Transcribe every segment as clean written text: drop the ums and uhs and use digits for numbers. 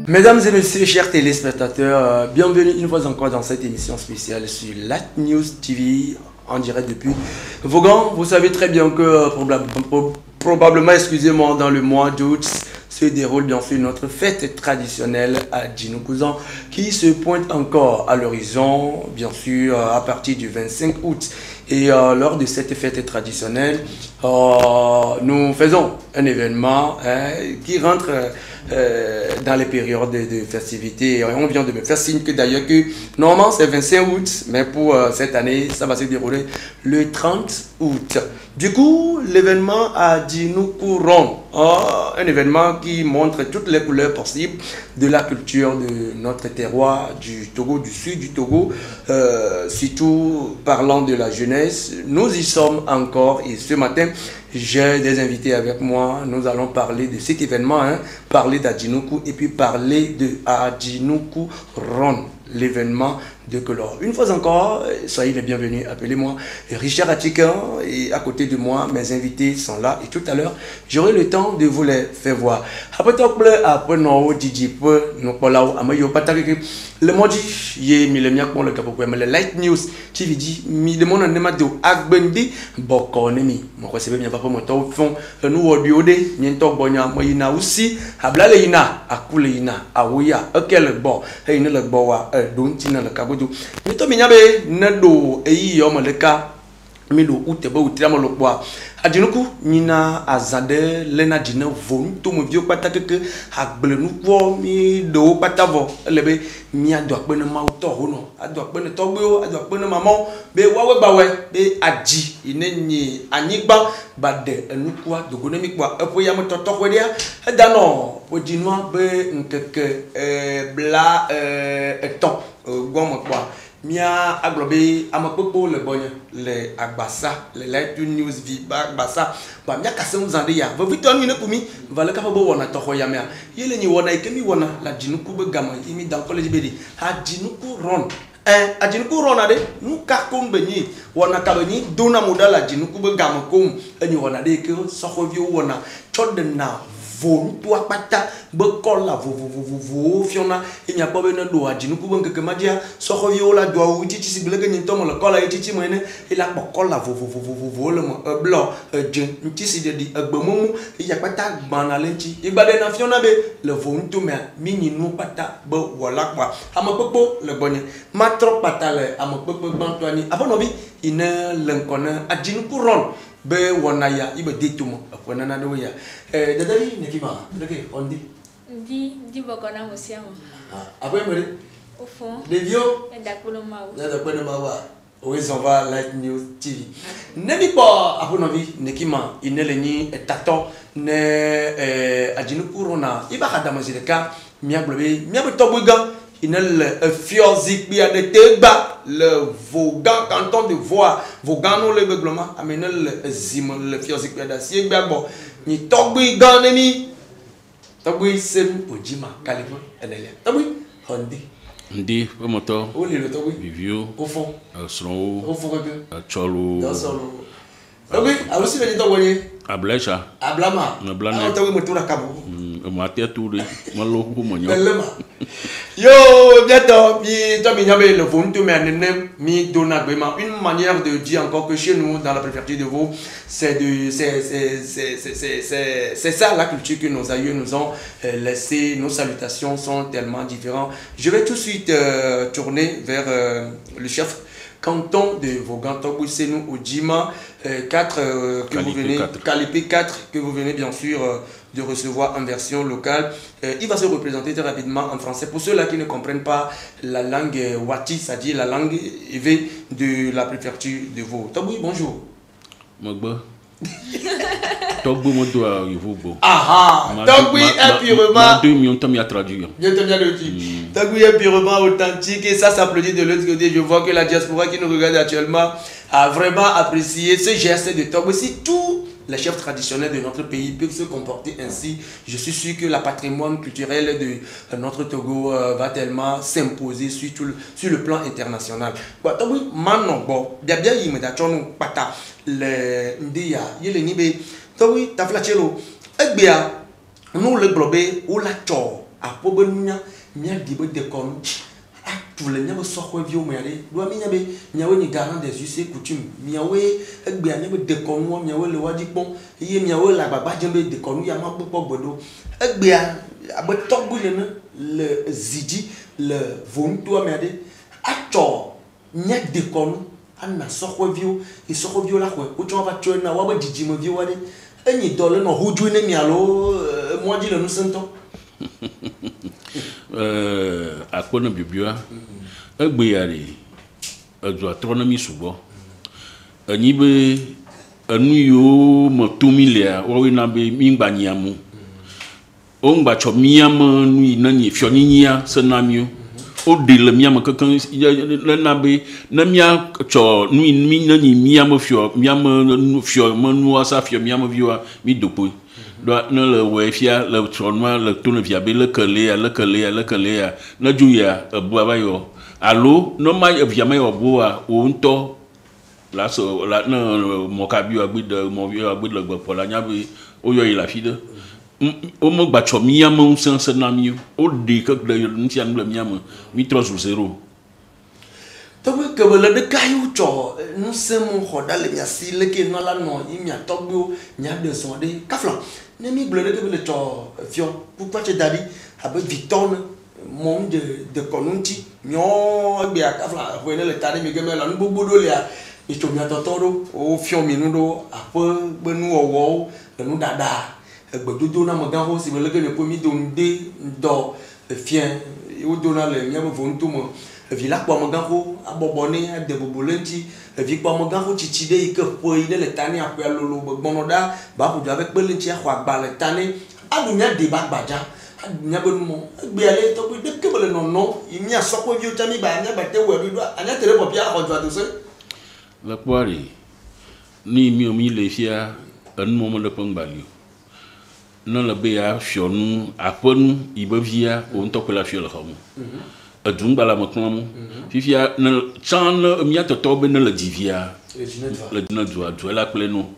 Mesdames et messieurs, chers téléspectateurs, bienvenue une fois encore dans cette émission spéciale sur Light News TV en direct depuis Vaughan. Vous savez très bien que probablement, excusez-moi, dans le mois d'août se déroule bien sûr notre fête traditionnelle à Djinoukouzan qui se pointe encore à l'horizon, bien sûr, à partir du 25 août. Et lors de cette fête traditionnelle, nous faisons un événement qui rentre dans les périodes de festivités. Et on vient de me faire signe que d'ailleurs que normalement c'est 25 août, mais pour cette année, ça va se dérouler le 30 août. Du coup, l'événement à Djinoukouzan, un événement qui montre toutes les couleurs possibles de la culture de notre terroir, du Togo, du sud du Togo, surtout parlant de la jeunesse. Nous y sommes encore et ce matin, j'ai des invités avec moi. Nous allons parler de cet événement, parler d'Adjinoukou et puis parler de Djinoukouzan, l'événement de Kolor. Une fois encore, soyez les bienvenus. Appelez-moi Richard Atika et à côté de moi, mes invités sont là. Et tout à l'heure, j'aurai le temps de vous les faire voir. Après le modi ye mi le miak mon le kapo mais le Light News TV dit mi de mon nema de agbendi boko nemi mo ko sebe mi papa mo to fon nu audio de mi to bonya mo yina aussi habla le yina akule yina awuya okele bo he ne le bo wa don tina le kabodu mi to mi nyabe na do eyi yo mo le ka mi lo ute ba utira mo lo kwa Adjinoukou nina azade lena dina von to mo vio pata keke agblenu kwo mi do pata vo lebe mi ado apene ma to hono ado apene to gbe o ado apene mama be wawe bawe be aji inenyi anyigba bade enuku adogo mi kwa epo ya mo to ko dia edano odinua be nkeke bla eton gwomo kwa mia aglobe amapopo le bonye le agbasa le Light News viba agbasa ba mia kasem zande ya va vito anu ne kumi va le ka bo wona to hoya mia yele ni wona ikemi wona la Djinoukou be gama imi dans college bedi Djinoukouzan Djinoukouzan ade nu ka ko mbenyi wona ka beni dona modala Djinoukou be gama ko eni wona de ke so ho vi wona chodena von to apata be kola vo fiona enya po be na do Djinoukou be nkeke madia so ho vi ola do uti ti siblege ni to mo le kola iti ti mo ene ila po kola vo le mo blo je nti si de di egbemumu iya pata gbana lenti igbade na fiona be le von to me mini nu pata be wala kwa amapopo le bonye matro pata le amapopo banto ani abono bi ina lenkona Djinoukouzan be wona ya ibe ditumo afona na do ya dadari nekima leke ondi di bokona mosiamo après mere au fond les vieux d'apolo mawo d'apolo mawa oui on va Light News TV nebi pa apono vi nekima inele ni tato ne Djinoukouzan na iba kadamo zileka miaglobe tobuga inel fiozik bi de teba le Vaughan canton de Vaughan no le begloma amenel zim le fiozik bi da si gba bo ni togbi ganemi togbi sem ojima kalifo enelia togbi hondi ndi moto o le togbi vivio au fond snow au fond que cholo solo togbi a aussi venu togbi ablecha ablama ablama togbi motura kabu matia touré malo ko monyo yo bientôt mi to mi nyabe le vont to me mi dona bema une manière de dire encore que chez nous dans la préfecture de Vaud c'est ça la culture que nos aïeux nous ont laissé. Nos salutations sont tellement différentes. Je vais tout de suite tourner vers le chef canton de Vaughan Togouissenou Ojima 4 que vous venez Calipé 4 que vous venez bien sûr de recevoir en version locale. Il va se représenter très rapidement en français pour ceux-là qui ne comprennent pas la langue Wati, c'est-à-dire la langue élevée de la préfecture de Vaud. Togoui, bonjour. Mogba. Togoui modo a Vaud. Ah ah. Togoui est purement. 2 millions de traduire. Bien le dit. Togoui est purement authentique et ça s'applaudit de l'autre côté. Je vois que la diaspora qui nous regarde actuellement a vraiment apprécié ce geste de Togoui. Si tous les chefs traditionnels de notre pays peuvent se comporter ainsi, je suis sûr que le patrimoine culturel de notre Togo va tellement s'imposer sur le plan international. Togoui, maintenant, bon, bien il me d'attendre pata le ndia yele nibe Togoui taflachelo egbea nous le globé ou la cho apo be nunya mia di be décor a tout le nya be sokwe vieux mo yale do mi nya be nya we ni garant des us et coutumes mia we egbe anya be décor mo mia we le wadi pon iye mia we la baba jembe décor ya ma popo gbodo egbe a be togbu le zidi le vonto mia de a cho nya décor ana sokwe vieux et sokwe vieux la ko o cho va cho na wa be didi mo vieux wade enyi dole no huju ne mialo mo di le no sento akpɔnɔ bibia egbe ya de edu atrɔnɔmi sugbɔ enyi be enu yiwo me tomi lia wɔwe na be mi gba nyiamu wo ŋgba tsɔ miame nu yi ne nyi fiɔnyinyia se na miwo o de le miame kekeŋ le na be ne mia tsɔ nu yi mi ne nyi miame fiɔ me nua sa fiɔ miame viwa mi dopoe ne le wɔ fia le trɔnua le to ne via be le kelea ne dzo ya ebua va yɔ alo ne ma via ma yɔ boa wo ŋutɔ la so la ne mɔkabi wa gbe de mɔvi wa gbe le gbɔƒe la nya be wo yɔ yi le afi ɖe wo me gba tsɔ miame ŋusẽ na mi o de ke le ŋutia nu le miame mi trɔ zu zero. tɔgbe kebe le ɖeka yiwo tsɔ ŋusẽ mo xɔ da le miasi leke nɔ la nɔ yi mia tɔgbewo mia de zɔn ɖe kafla ne mi gblɔ ɖe ke be le tsɔ fiɔ kukua tse da ɖi abe vitɔ ne mɔm de kɔnu ŋuti miɔ egbea kafla ƒe ne le ta ɖe mi geme la nu gbogbo ɖo lia mitso mia tɔtɔ ɖo wo fiɔ mi nu ɖo aƒe be nuwɔwɔwo le nu ɖaɖa egbedodo na megãxo si be leke ne ƒe mi do nu de ŋdɔ efia wodona le miabe vo me evi la kpɔ amegãxo abɔbɔ ne ade bobo le ŋuti evi kpɔ amegãxo tsitsi ɖe yi ke ƒe yi ne le ta ne aƒea lolo gbɔnɔ ɖa baƒodzo abe kpe le ŋuti axɔ agba le ta ne aɖu mia de ba gbadza aɖu mia be numɔ egbea le tɔgbe ɖeke be le nɔnɔ yi mia sɔkpeviwo tsa mi ba mia gbate wɔ ɖi ɖo anya te ɖe pɔpia axɔ dzo ado se. Le kpɔa ɖe ni mi le fia enumɔme ɖe ƒe ŋgbali o ne le be ya fiɔ nu aƒenu yi be via wo ŋutɔ kpe la fiɔ le xɔ me edu ŋgbala me kplɔm fifia ne tsã ne mia tɔtɔ be ne le dzivia le ne dua la kple no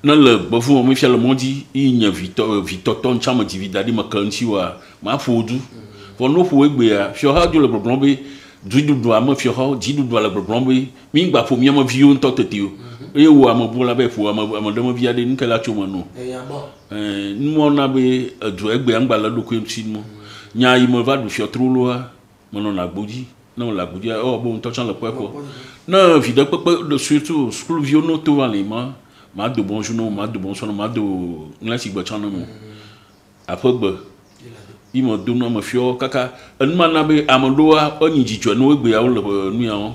ne le gbefu me fia le mɔdzi yi nye vitɔtɔ ŋtsã me dzivi da ɖi me ke ŋtsi wa ma ƒo du vɔ no ƒo egbea fiɔha dzo le gbɔgblɔm be duɖuɖua me fiɔha dziɖuɖua le gbɔgblɔm be mi gba ƒo miame viwo ŋutɔ tete o eye wo ame bu la be ƒo ame ɖe me via ɖe nuke la tso me no numɔ na be edu egbea ŋgba le ɖokui ŋuti mo nya yi me va ɖu fiɔtro loa menɔna gbodzi ne le agbodzi o bo ŋutɔ tsã le kpɔe kpɔ ne vi ɖe kpekpe de surtout sukuviwo no to va le ma do bonjour no ma do bonsoir no ma do ŋlɛsi gbe tsã ne mo aƒe gbe yi me do no me fiɔ kaka enuma na be ame ɖoa enyi dzidzɔ ne wo egbeawo le nu yawo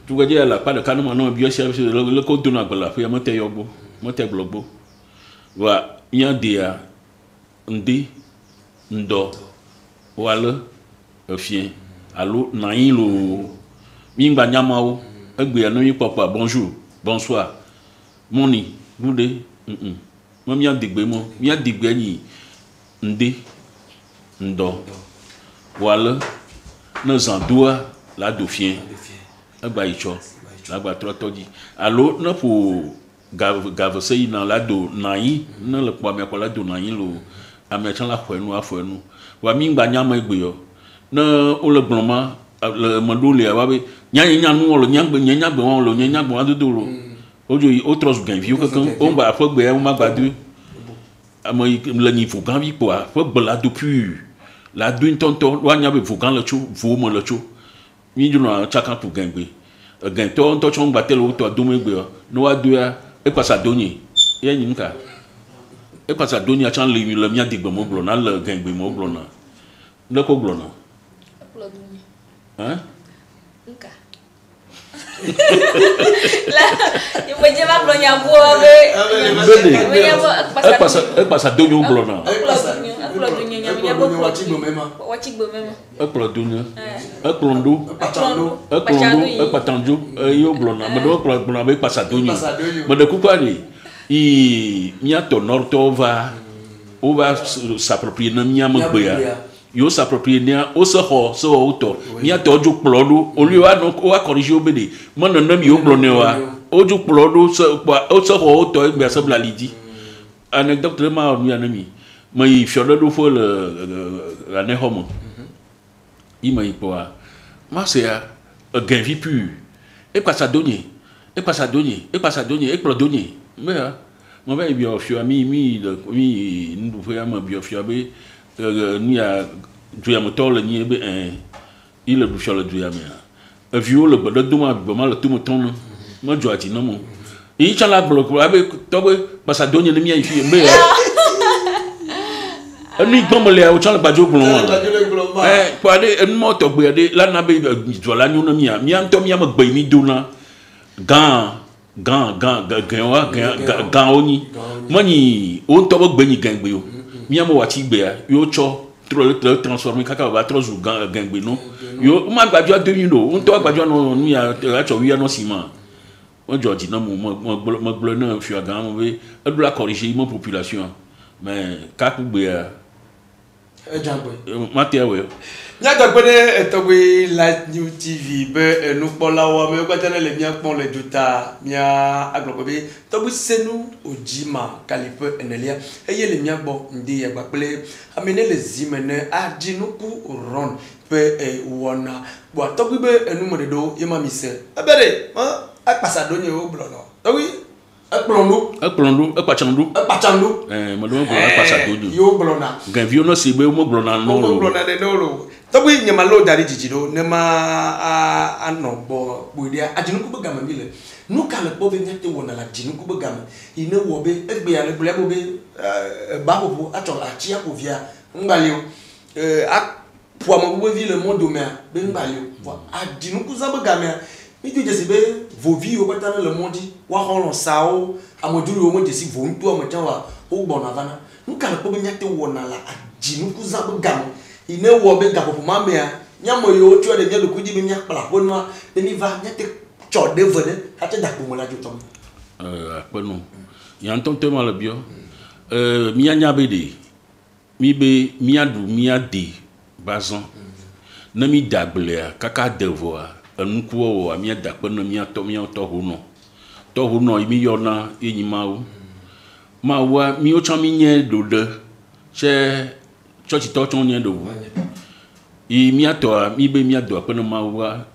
tugbedze le akpa ɖeka ne me ne biɔ sia le ko do no agbe le aƒea mete yɔ gbɔ mete gblɔ gbɔ va mia dea ŋde ŋdɔ wale efie alo nanyi lo mi ŋgba nyamawo egbea ne mi kpɔkpɔ bonjour bonsoir morning good day me mia digbe mo mia digbe nyi ŋde ŋdɔ wale ne zã doa la do fie egba yi tsɔ la gba trɔ tɔdzi alo ne ƒo gavese yina la do nanyi ne le kpɔ amea kpɔ la do nanyi lo amea tsã la xɔe nu afɔe nu wa mi ŋgba nyama egbe yɔ ne wole gblɔm ma le meɖo lia wa be nya nu wɔ le nyagbe wɔn le nyagbe wɔn adodo lo wodzo yi wotrɔ zu gãviwo kekeŋ wo ŋgba aƒe gbea wo ma gba do ame yi le nyi vo gã vi kpoa ƒe gbe la do pui la do ŋutɔŋutɔ woanya be vo gã le tso vo me le tso mi dzona tsaka ƒo gãgbe egãtɔ ŋutɔ tsɔ ŋgba te le wotɔ dome egbe ne woado ya ekpasa donye ya nyi ŋka ekpasa donya tsã le mia digbe me gblɔna le gãgbe me gblɔna ne ko gblɔna Nka. La, yang macam apa punya buah be. Ekpasa donyo gblɔna. Ekplɔ dunya nyamnya bo wacik bo mema. Ekplɔ dunya. Ekpatanjo yo gblɔna. Me do gblɔna be ekpasa donyo. Me de kukua ni i miato norto va s'approprier na miame gbea. Yo s'approprier nia o se xɔ se wɔ wotɔ miatɔ dzo kplɔ ɖo o lieu wa corriger wo be de me nenem yewo gblɔ ne wa o dzo kplɔ ɖo se xɔ wotɔ egbea se bla li dzi anecdote ɖe ma wɔ nu ya ne mi mais fiole do fo la ne homo il m'a pas ma c'est un gain vie pur et pas ça donner et pas ça donner et pas ça donner et pas donner mais mon va bien fio mi nous vraiment bien fio be ni a tu ya motor ni be il le fio le du ya mais vieux le bodo do ma be mal tout mon ton mo joati no mo il chala bloc abe to be pas ça donner le mi a fio mais ni gbọmọ le o chala bajo gbọmọ pour aller un moto be de la na be do la ni no mi anto mi am gbe mi do na gan oni mani o to bo gbe ni gan gbe o mi am wa ti gbe ya yo cho trop transformer kaka ba trop zu gan gbe no yo ma gbajo 2000 o to gbajo no nu ya cho wi ya no sima on George na mo glo na fi aga mo be e do la corriger mon population mais ka ku gbe ya Matia we. Nyaga gbede etogbe Light New TV be enu pola wa me gba tele le mia pon le duta mia aglokobe togbe senu ojima kalipe enelia eye le mia gbo ndi ya gbapele amene le zimene ajinuku ron pe wona bo togbe be enu modedo yema mise abere apasa donye o blono togbe Ekplondu, ekpachandu. Mo do ekpasadodo. Yo blona. Ganvio no sibe mo blona no lo. Mo blona de no lo. Tobi nyama lo dari jijido ne ma ano bo bodia ajinuku be gama bile. Nu kale po be nyate wona la jinuku be gama. Ine wo be egbe ya le bule bo be ba popo acho achi akovia. Ngbali o. A po mo bo ville mo do me be ngbali o. Ajinuku za be gama. Mi tu jesi be vovi o batana le mondi wa holon sao amoduri o mo jesi vo ntu o mo janwa o gbona vana nka le po be nyate wona la ajinu ku za be gam ine wo be gapo ma me a nyamo yo tu de nyalo ku di be nya pala ponwa de ni va nyate cho de vene ate da ko mo la jotom ponu yan ton te mal bio mi anya be de mi be mi adu mi ade bazon na mi dagle kaka devoir anukuo amia dakpeno mia to huno imi yona enyimawo mawa mi o chami nye dode che church to chon nye do i mi ato mi be mi ado apeno mawa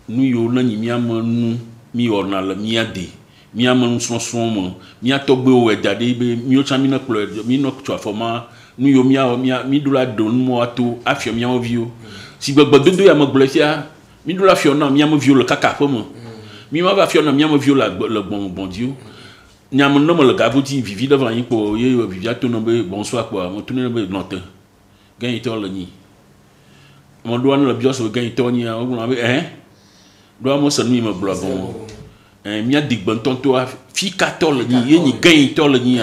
nu yo na nyi mi amanu mi ona la mi ade mi amanu sonson mo mi ato gbe o edade be mi o chami na klo mi no to afoma nu yo mi dula don mo ato afia mi avio si gbagba dodo ya magblefia mi do la fiona mi am viole kaka pomo mi ma va fiona mi am viole le bon dieu nyam no me le gaboti vivi devant yin ko ye vivia to no be bonsoir quoi mo tourner be note gain to le ni mo do an le bios gain to ni o mo be do mo sanu mi me blo bon mi a dig bon tonto fi 14 ni ye ni gain to le ni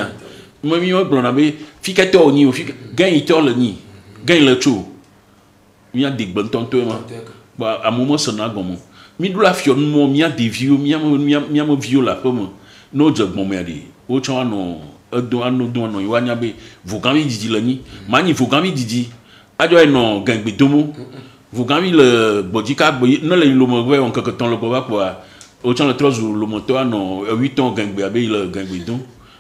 mo mi mo blo na be fi 14 ni o fi gain to le ni gain le cho mi a dig bon tonto ma ba a moment sona gomo mi do la fion mo mi a devio mi am viola pomo no jog mo meri o cho ano do no yanya be vogami didi lani mani vogami didi ajo no gangbe domo vogami le bodika no le lo mo we on quelque temps le boba quoi o cho le trozu lo moto ano 8 ans gangbe abe le gangbe don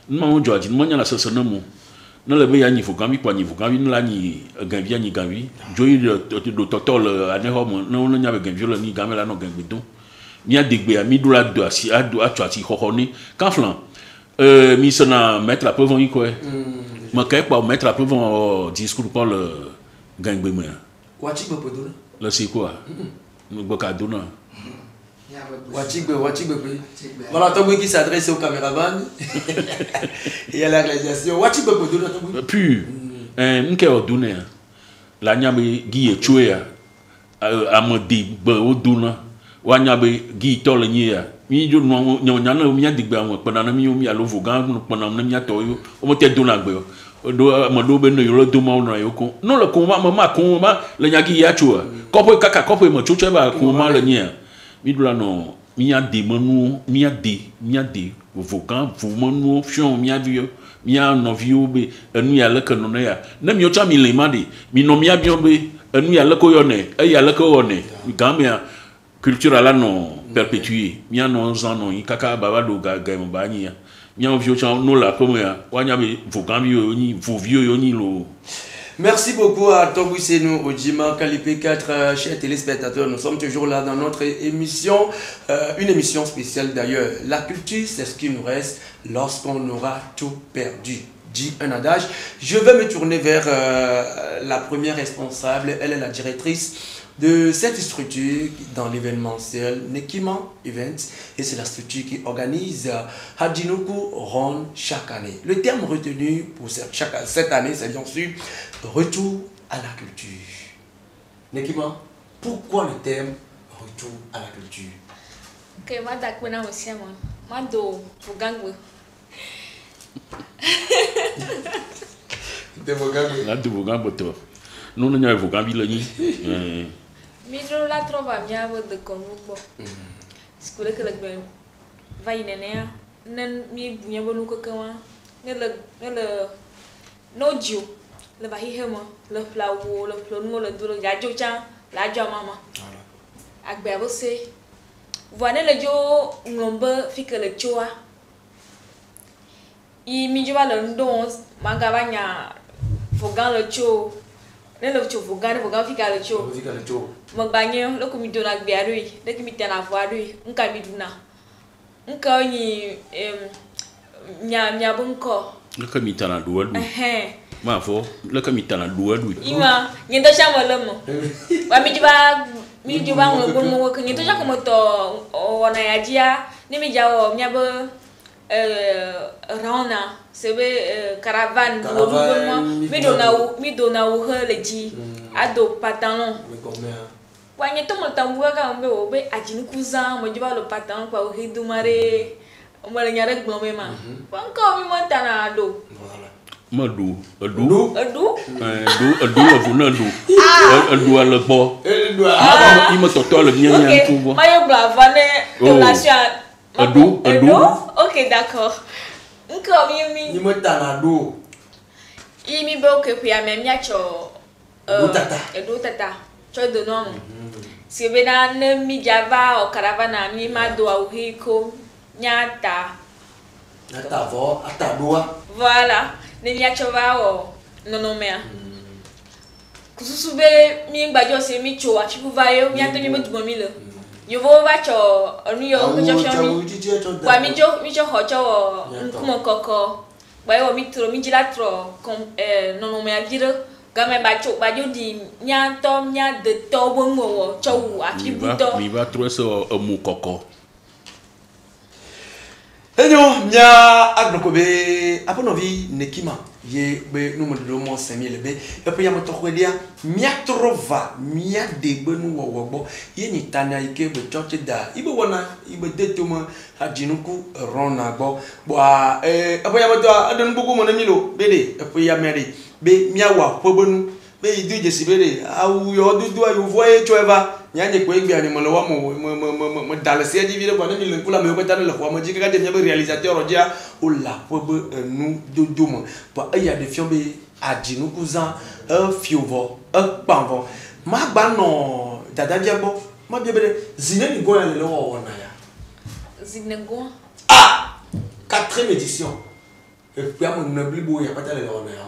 no mo joji mo nya la sesona mo no le be ya ni vogami kwa ni vogami no la ni gambia ni gambi joyi do totol ane homo no nya be gambio le ni gamela no gangbe don mi a degbe mi do la do asi ado atwati hohoni kanflan mi sona mettre la preuve en quoi ma kay pa mettre la preuve en discours pour le gangbe me wachi be podona le c'est quoi no boka dona wachi be voilà to qui s'adresse au caméraman et à la réalisation wachi be podona to puis nke oduna la nyame gi echoya amodi be oduna wanya be gi tole nyia mi jo no nyana mi adigba won pona na mi omi alo vogan no pona na mi ato yo o mo te do na gbe do mo do be no yo do ma na yo ko no le ko ma le nyagi ya chua kopo kaka kopo mo chuche ba ko ma le nyia mi do la no mi ade manu mi ade vogan vo manu fion mi avio mi a no vio be enu ya le ke no na ya na mi o cha mi le ma de mi no mi abion be enu ya le ko yo ne e ya le ko yo ne gambia culture là non perpétuer mi a non zan non kaka baba do ga ga mbani ya Nyan vieux chan no la comme ya. Wanya be vogambi yoni, vos vieux yoni lo. Merci beaucoup à Tobu Senou, Ojima, Kalipé 4, chers téléspectateurs. Nous sommes toujours là dans notre émission, une émission spéciale d'ailleurs. La culture, c'est ce qui nous reste lorsqu'on aura tout perdu. Dit un adage. Je vais me tourner vers la première responsable. Elle est la directrice de cette structure dans l'événementiel Nekima Events, et c'est la structure qui organise Hadjinoukou Ron chaque année. Le terme retenu pour cette année, c'est bien sûr retour à la culture. Nekima, pourquoi le terme retour à la culture? Ok, moi d'accord aussi moi do Vogangwe. De Vogangwe. Là de Vogangwe to. Nous n'avons Vogambi là ni. Midro la trova mia de Congo. Skule que le vai nenea nen mi bunya bonu ko kawa ne le no jiu le va hi hema le flawo le plonmo le duro ya jo cha la jo mama agbe você voine le jo ngombe fike le choa I mi jo ba le ndo manga banya fogan le cho ne le cho fogan fika le cho Magbanyo, le comité de la biarui, le comité de la voirie, un camiduna. Un cani, mia bunko. Le comité na douadou. Ma fo, le comité na douadou. Ima, nyenda chama lemo. Wa mi juba ngomo ko nyenda chama mo to ona yajia, ni mi jawo mia bo rana, sebe caravane mi dona u heleji, ado pantalon. Wa nyeto mo tambua ka mbe obe Hadjinoukou zan mo jiba lo pantalon kwa hidumare mo le nyare gbon me ma wanko mi mo tana ado ma do adu adu ala bo i ma toto le nyanya ko bo ma yo brava ne relation adu OK d'accord nko mi mo tana ado I mi be OK ku ya me mia cho adu tata cho de nom si bena ne mi java o caravana mi ma do au hiko nyata vo atadua voilà ne mi achova o nonomea kususu be mi ngbajo se mi cho a chibu vayo mi anto mi mo mi lo yo vo va cho onu yo ko cho mi kwa mi cho ho cho nkumo koko ba yo mi tro mi jila tro nonomea vire Game bajo di nyanto nya de to bongo chowu atributo mi va trouver so mu koko Enyo mia agnokobe aponovi Nekima ye be no mo do mo 5000 be e pe ya mo tokodia mia trova mia de benu wowo ye ni tanya ike be church da ibe wona ibe detuma Hadjinoukou rona bo e pe ya mo to adon bugu mo na milo bede e pe ya mere be miawa pobonu be idu jesibere awu yo dudu ayu voye choeva nyanye ko egbe ani mo lo wa mo dalese di video ba ni le kula me ko tan le ko mo jika de nyebe réalisateur odia o la pobe nu dudu mo ba aya de fion be Hadjinoukou zan fiovo panvo ma gba no dada diabo ma bi be zine ni go ya le wo wona ya zine go 4e édition e pe am no blibo ya pata le wona ya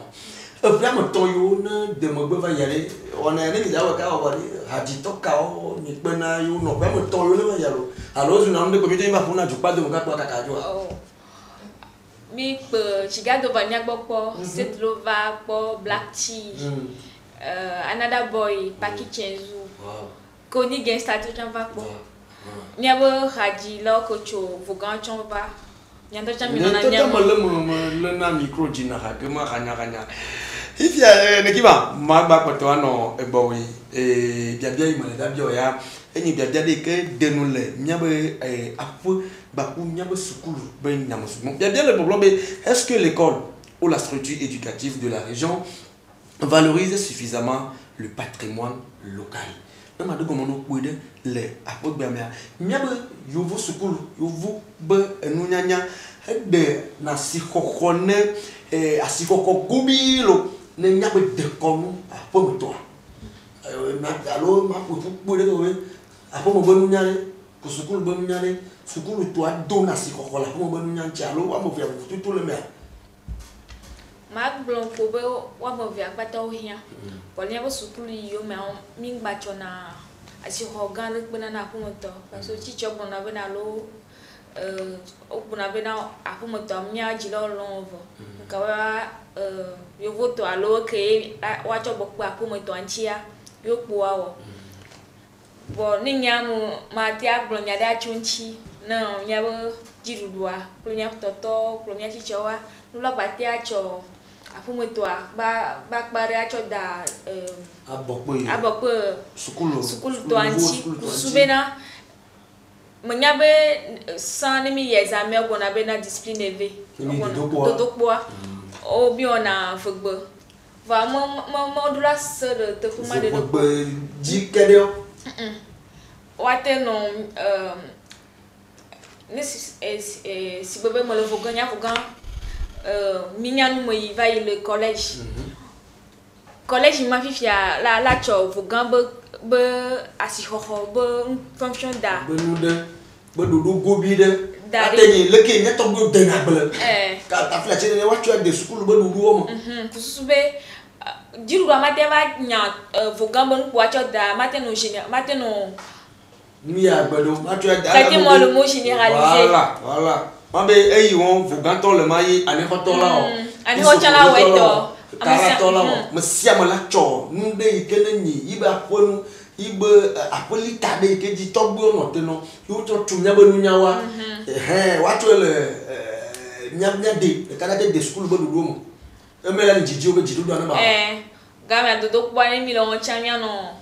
vraiment ton yo na de mo gbe va yale on a ni dawa ka o bari haji to ka o ni pe na yo no vraiment ton yo le yalo alors je n'en de comité ma funa ju pa de mo ka pa ka jo mi pe chigado banya gbopo setlova po black tea another boy Paki Chenzu koni gen statue chanva po ni abo haji lo ko cho vogan chanva nyanda chambi na nyama le na micro jina ha ke ma kanya if ya Nekima magba poto ano ebowi bia imale da bia ya enyi bia de ke denule miabe apu baku miabe sukulu ben nyamusu bia le problème est-ce que l'école ou la structure éducative de la région valorise suffisamment le patrimoine local même ado gomo no kwede le apogba miabe yovo sukulu yovo be enunyanya de na sikokone asikoko gubilo ne nyabe de konu apomoto na alo ma pupu de we apomo bonu nyale que ce que le bon nyane ce que le toi donne à ce qu'on la comme bon nyane tialo wa mo via tout le mer ma blon ko be wa mo via pata o hia ko nya bo sukulu yo me mi ngba chona asi ho gan le bana na ko moto parce que chi chobo na be na lo o buna be na ko moto nya ji lo lon vo ka wa yo voto alo ke wa chobo pa ko moto anchia yo po awo bo ni nya mu ma ti agbon nya da chunchi na nya bo jirudua ko nya toto ko nya chi chowa no la ba ti acho afumotoa ba kpare acho da abokpe sukulu to anti subena menyabe san mi examen ko na be na discipline eve dodokpoa o bi ona fogbo va mo dula se de te kuma de fogbo jikedo wate no si bebe mo le foganya fogan Mignon moi va le collège. Collège il m'a fait la cho vogan be asihoho be fonction da. Be do gobi de. Ateni le ke nyato go de na bele. Ka ta fla chene wa cho de school be do wo. Kusube diru ba mate va nya vogan be ko cho da mate no général mate no mi agbedo ma cho da. Faites moi le mot généralisé. Voilà. Mambe eyi won voganto le mayi ane hoto la o ane hoto la weto karato la o mesia mala cho nde ikele ni ibe aponu ibe apoli kade ke di togbo no teno yo to tunya be nunya wa wa to le nya de kana de school be dudu mo emela ni jiji o be jidu do na ba ga me do kwa ni mi lo chamia no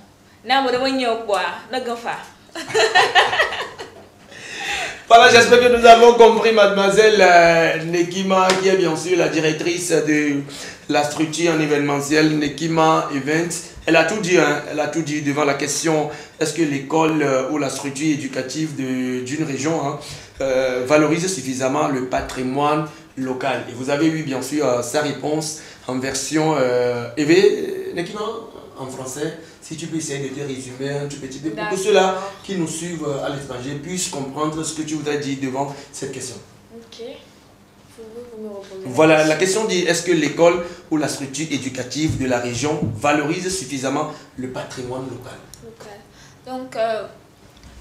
na mo de mo nyo kwa na gafa. Voilà, j'espère que nous avons compris mademoiselle Nekima, qui est bien sûr la directrice de la structure en événementiel Nekima Events. Elle a tout dit, hein, elle a tout dit devant la question est-ce que l'école ou la structure éducative d'une région valorise suffisamment le patrimoine local. Et vous avez eu bien sûr sa réponse en version EV, Nekima, en français. Si tu peux essayer de te résumer un tout petit peu pour que ceux-là qui nous suivent à l'étranger puissent comprendre ce que tu voudrais dire devant cette question. Ok. Vous me reposez. Voilà, la question dit est-ce que l'école ou la structure éducative de la région valorise suffisamment le patrimoine local? Donc,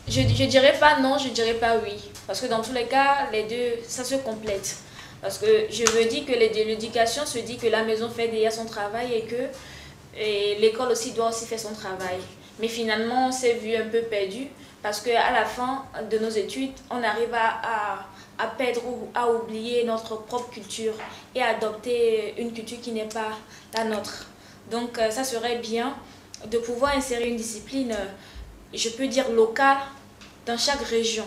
je dirais pas non, je dirais pas oui. Parce que dans tous les cas, les deux, ça se complète. Parce que je me dis que l'éducation se dit que la maison fait déjà son travail et que l'école aussi doit aussi faire son travail. Mais finalement, on s'est vu un peu perdu parce qu'à la fin de nos études, on arrive à perdre ou à oublier notre propre culture et à adopter une culture qui n'est pas la nôtre. Donc ça serait bien de pouvoir insérer une discipline, je peux dire locale, dans chaque région.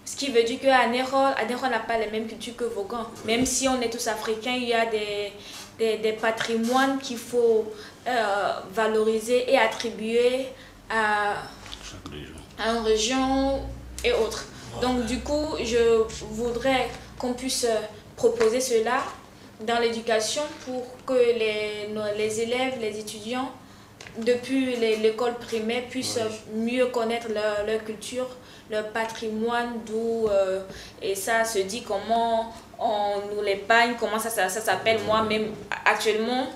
Ce qui veut dire qu'à Néron n'a pas les mêmes cultures que Vaughan. Même si on est tous africains, il y a des patrimoines qu'il faut valoriser et attribuer à une région et autres. Donc du coup, je voudrais qu'on puisse proposer cela dans l'éducation pour que les élèves, les étudiants, depuis l'école primaire, puissent mieux connaître leur culture, leur patrimoine, d'où et ça se dit comment on nous l'épargne, comment ça s'appelle. Moi-même, actuellement,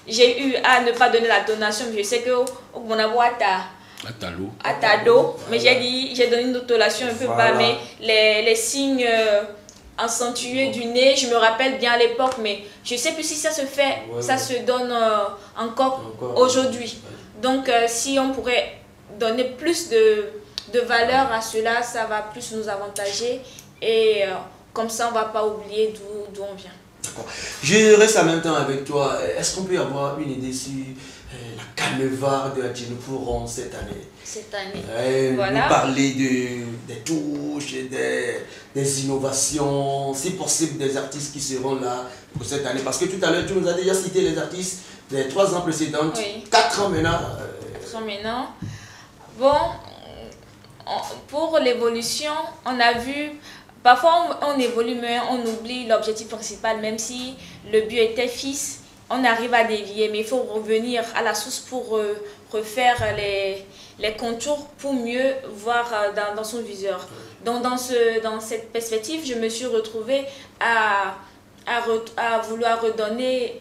j'ai eu à ne pas donner la donation, mais je sais que au Bonavoite à Tado, mais j'ai donné une donation un peu bas, mais les signes accentués du nez, je me rappelle bien à l'époque, mais je ne sais plus si ça se fait, ça se donne encore aujourd'hui. Donc si on pourrait donner plus de valeur à cela, ça va plus nous avantager et comme ça on ne va pas oublier d'où on vient. D'accord. Je reste en même temps avec toi. Est-ce qu'on peut avoir une idée sur la carnaval de Adjinoupourong cette année? Cette année. Voilà. Nous parler des touches, des innovations, si possible des artistes qui seront là pour cette année. Parce que tout à l'heure, tu nous as déjà cité les artistes des 3 ans précédents, 4 ans maintenant. 4 ans maintenant. Bon, pour l'évolution, on a vu... Parfois, on évolue, mais on oublie l'objectif principal, même si le but était fixe. on arrive à dévier, mais il faut revenir à la source pour refaire les contours pour mieux voir dans son viseur. Donc dans cette perspective, je me suis retrouvée à vouloir redonner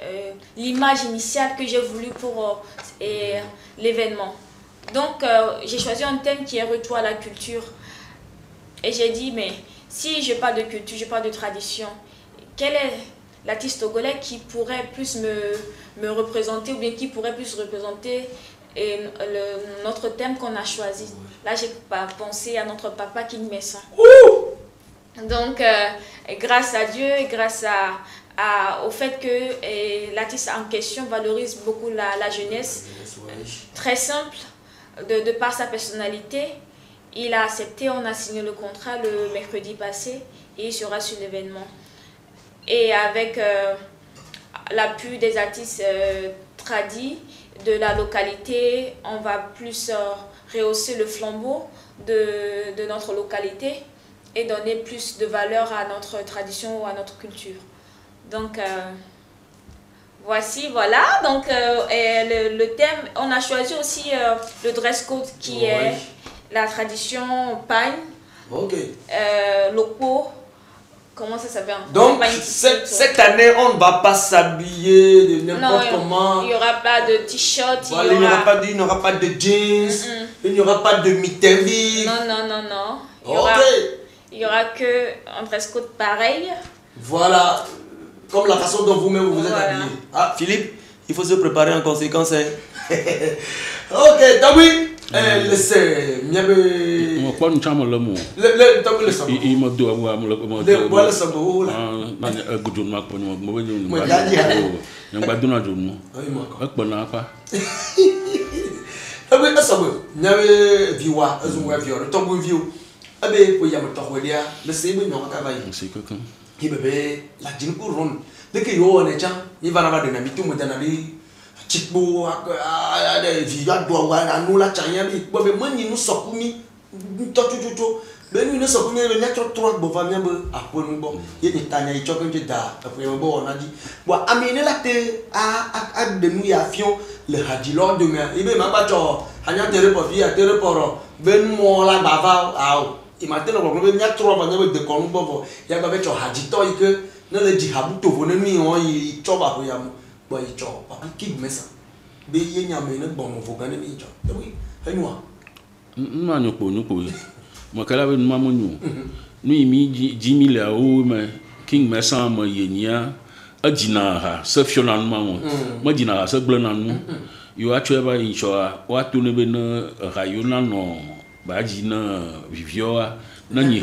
l'image initiale que j'ai voulu pour l'événement. Donc j'ai choisi un thème qui est retour à la culture. Et j'ai dit, mais si je parle de culture, je parle de tradition, quel est l'artiste togolais qui pourrait plus me représenter ou bien qui pourrait plus représenter notre thème qu'on a choisi. Là, j'ai pensé à notre papa King Messin. Donc, grâce à Dieu et grâce au fait que l'artiste en question valorise beaucoup la jeunesse, très simple, de par sa personnalité, il a accepté, on a signé le contrat le mercredi passé et il sera sur l'événement. Et avec l'appui des artistes tradis de la localité, on va plus rehausser le flambeau de notre localité et donner plus de valeur à notre tradition ou à notre culture. Donc, voilà. Donc, le thème, on a choisi aussi le dress code qui est la tradition pagne, locaux. Comment ça s'appelle? Donc, cette année, on ne va pas s'habiller de n'importe comment. Il n'y aura pas de t-shirt. Voilà, il n'y aura pas de jeans. Il n'y aura pas de mitaine. Non. Il n'y aura que un dress code pareil. Voilà. Comme la façon dont vous-même vous êtes habillé. Ah, Philippe, il faut se préparer en conséquence. Ok, donc oui. Laissez, moi quoi nous chamons le mot. Le sang. Il m'a dit moi le sang où là. Good job, Mark. Moi je pas donner jour moi. Pas pas. Ah oui, ça va. N'avez viwa, azumwa viwa, tombo viu. Abe ko yam to hodia, le sebe no ka vai. C'est que comme. Qui bébé la jin ko ron. De que yo ne cha, il va na de na mitu mutanali. Chikbo ada viwa do wa na no la chanya bi. Bo be mani no sokumi. To. Ben no sokumi be nya to tro bo fa nya be aponu bo. Ye ni tanya I chokin je da. Après bo on a dit. Bo amene la te a de nous ya fion le hadilor demain. Ibe ma ba cho hanya tere po fi tere poro. Ben mo la bava ao. Imagine ko be nya tro ba nya be de kon bo ya ba be cho hadito ike na le jihabu to vo na mi on I cho ba ho ya mo. Bo I cho papa King Messin. Be ye nya me na bon mo vo ga na mi cho. Oui, hanwa. Non nyoko. Makala be numa monyu. Nous mi 10 000 € mais King Messin ma yenya adina ha se finalement ma dina ha se blananu. Yo atwe ba inchoa wa tunu be na rayona no ba dina vivioa na ni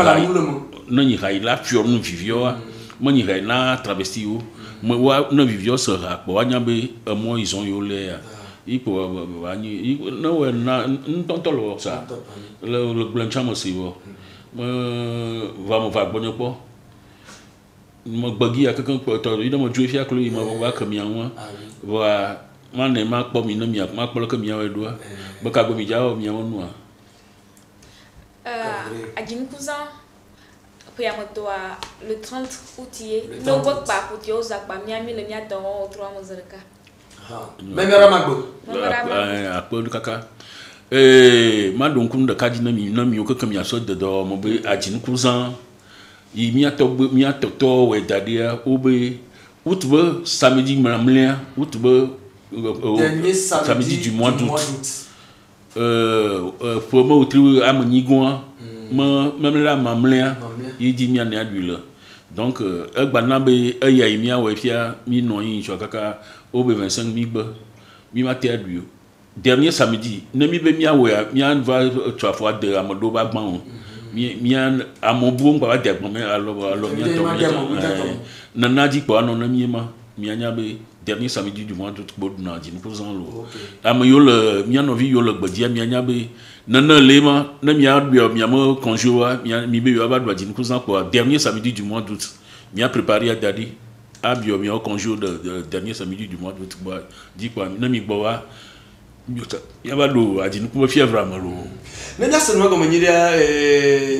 rai la fior no vivioa ma ni rai na travesti o ma wa na vivio sera po anya be mo ils ont yo le il pour ani no na ntontolo ça le blancham aussi bo va bonyo po mo gbagi akakan po to ida mo dwe fia klo I mo wa kamia wa wa mane ma kpo mi no mi ma kpo kamia wa do ba ka go mi jawo mi wonu a Adjin cousin pour le 30 août no work pa pour yo za pa mi ami le mi adon o 3 mozerka même ramagbo apol kaka ma donc de kadi na mi o ka mi aso de do mo be Adjin cousin I mi ato we dadia obe outbe samedi mlamlea outbe samedi du mois d'août pour moi au amanigoa même là mamlea il dit mi ane adule donc egba be eya mi awe fia mi no yin cho kaka obe 25 mi be mi ma te adule dernier samedi ne mi be mi awe mi an va 3 fois de amodo ba gban mi an amobon ba de gban alors mi an nana di ko anon mi ma mi anya be dernier samedi du mois d'août bodna Adjin cousin lo am yo le mi anovi yo le gbadia mi anya be nana lema na mi adbio mi amo conjoa mi be yo abadwa Adjin cousin quoi dernier samedi du mois d'août mi a préparé à dadi abio mi o conjoa de dernier samedi du mois d'août quoi dit quoi na mi gbawa ya ba do Adjin cousin fièvre amalo nenya seulement comme nyiria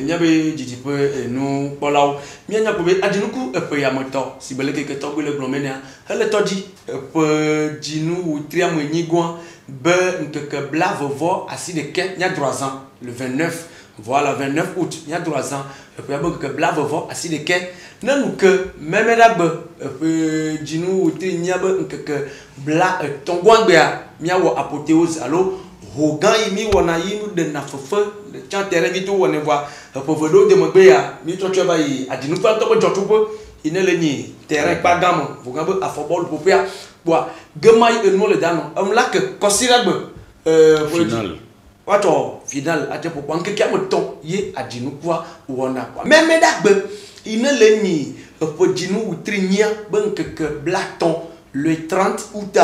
nyabe jijipe no polao mi anya ko be Adjin cousin e pe ya moto si bele ke to le glomenia elle tɔ dzi ƒe dzinu wotri amenyigoa be ŋkeke blavevɔ asi ɖeke mia 3 ans le 29 voilà 29 août mia 3 ans ƒe be ŋkeke blavevɔ asi ɖeke ne nu ke meme ɖagbe ƒe dzinu wotri nyia be ŋkeke bla etɔ̃goagbea miawɔ apothéose alo ho gã yi mi wɔna yi nu ɖena fefe le tsã terrain vi to wɔnɛ voa eƒe ve ɖewo de megbea mi trɔtrɔ va yi aɖinuƒe ŋutɔ ƒe dzɔtsuƒe yi ne le nyi terrain kpa gã me vo gã be afɔbɔlu ƒoƒea kpoa gema yi enuwo le danɔ emla ke kɔsi ɖagbe Final. woatsɔ final ate ƒoƒoa ŋkeke ame tɔ̃ ye aɖinukua wɔna kpoa meme ɖagbe yi ne le nyi eƒe dzinu wotri nyia be ŋkeke bla tɔ̃ le 30 août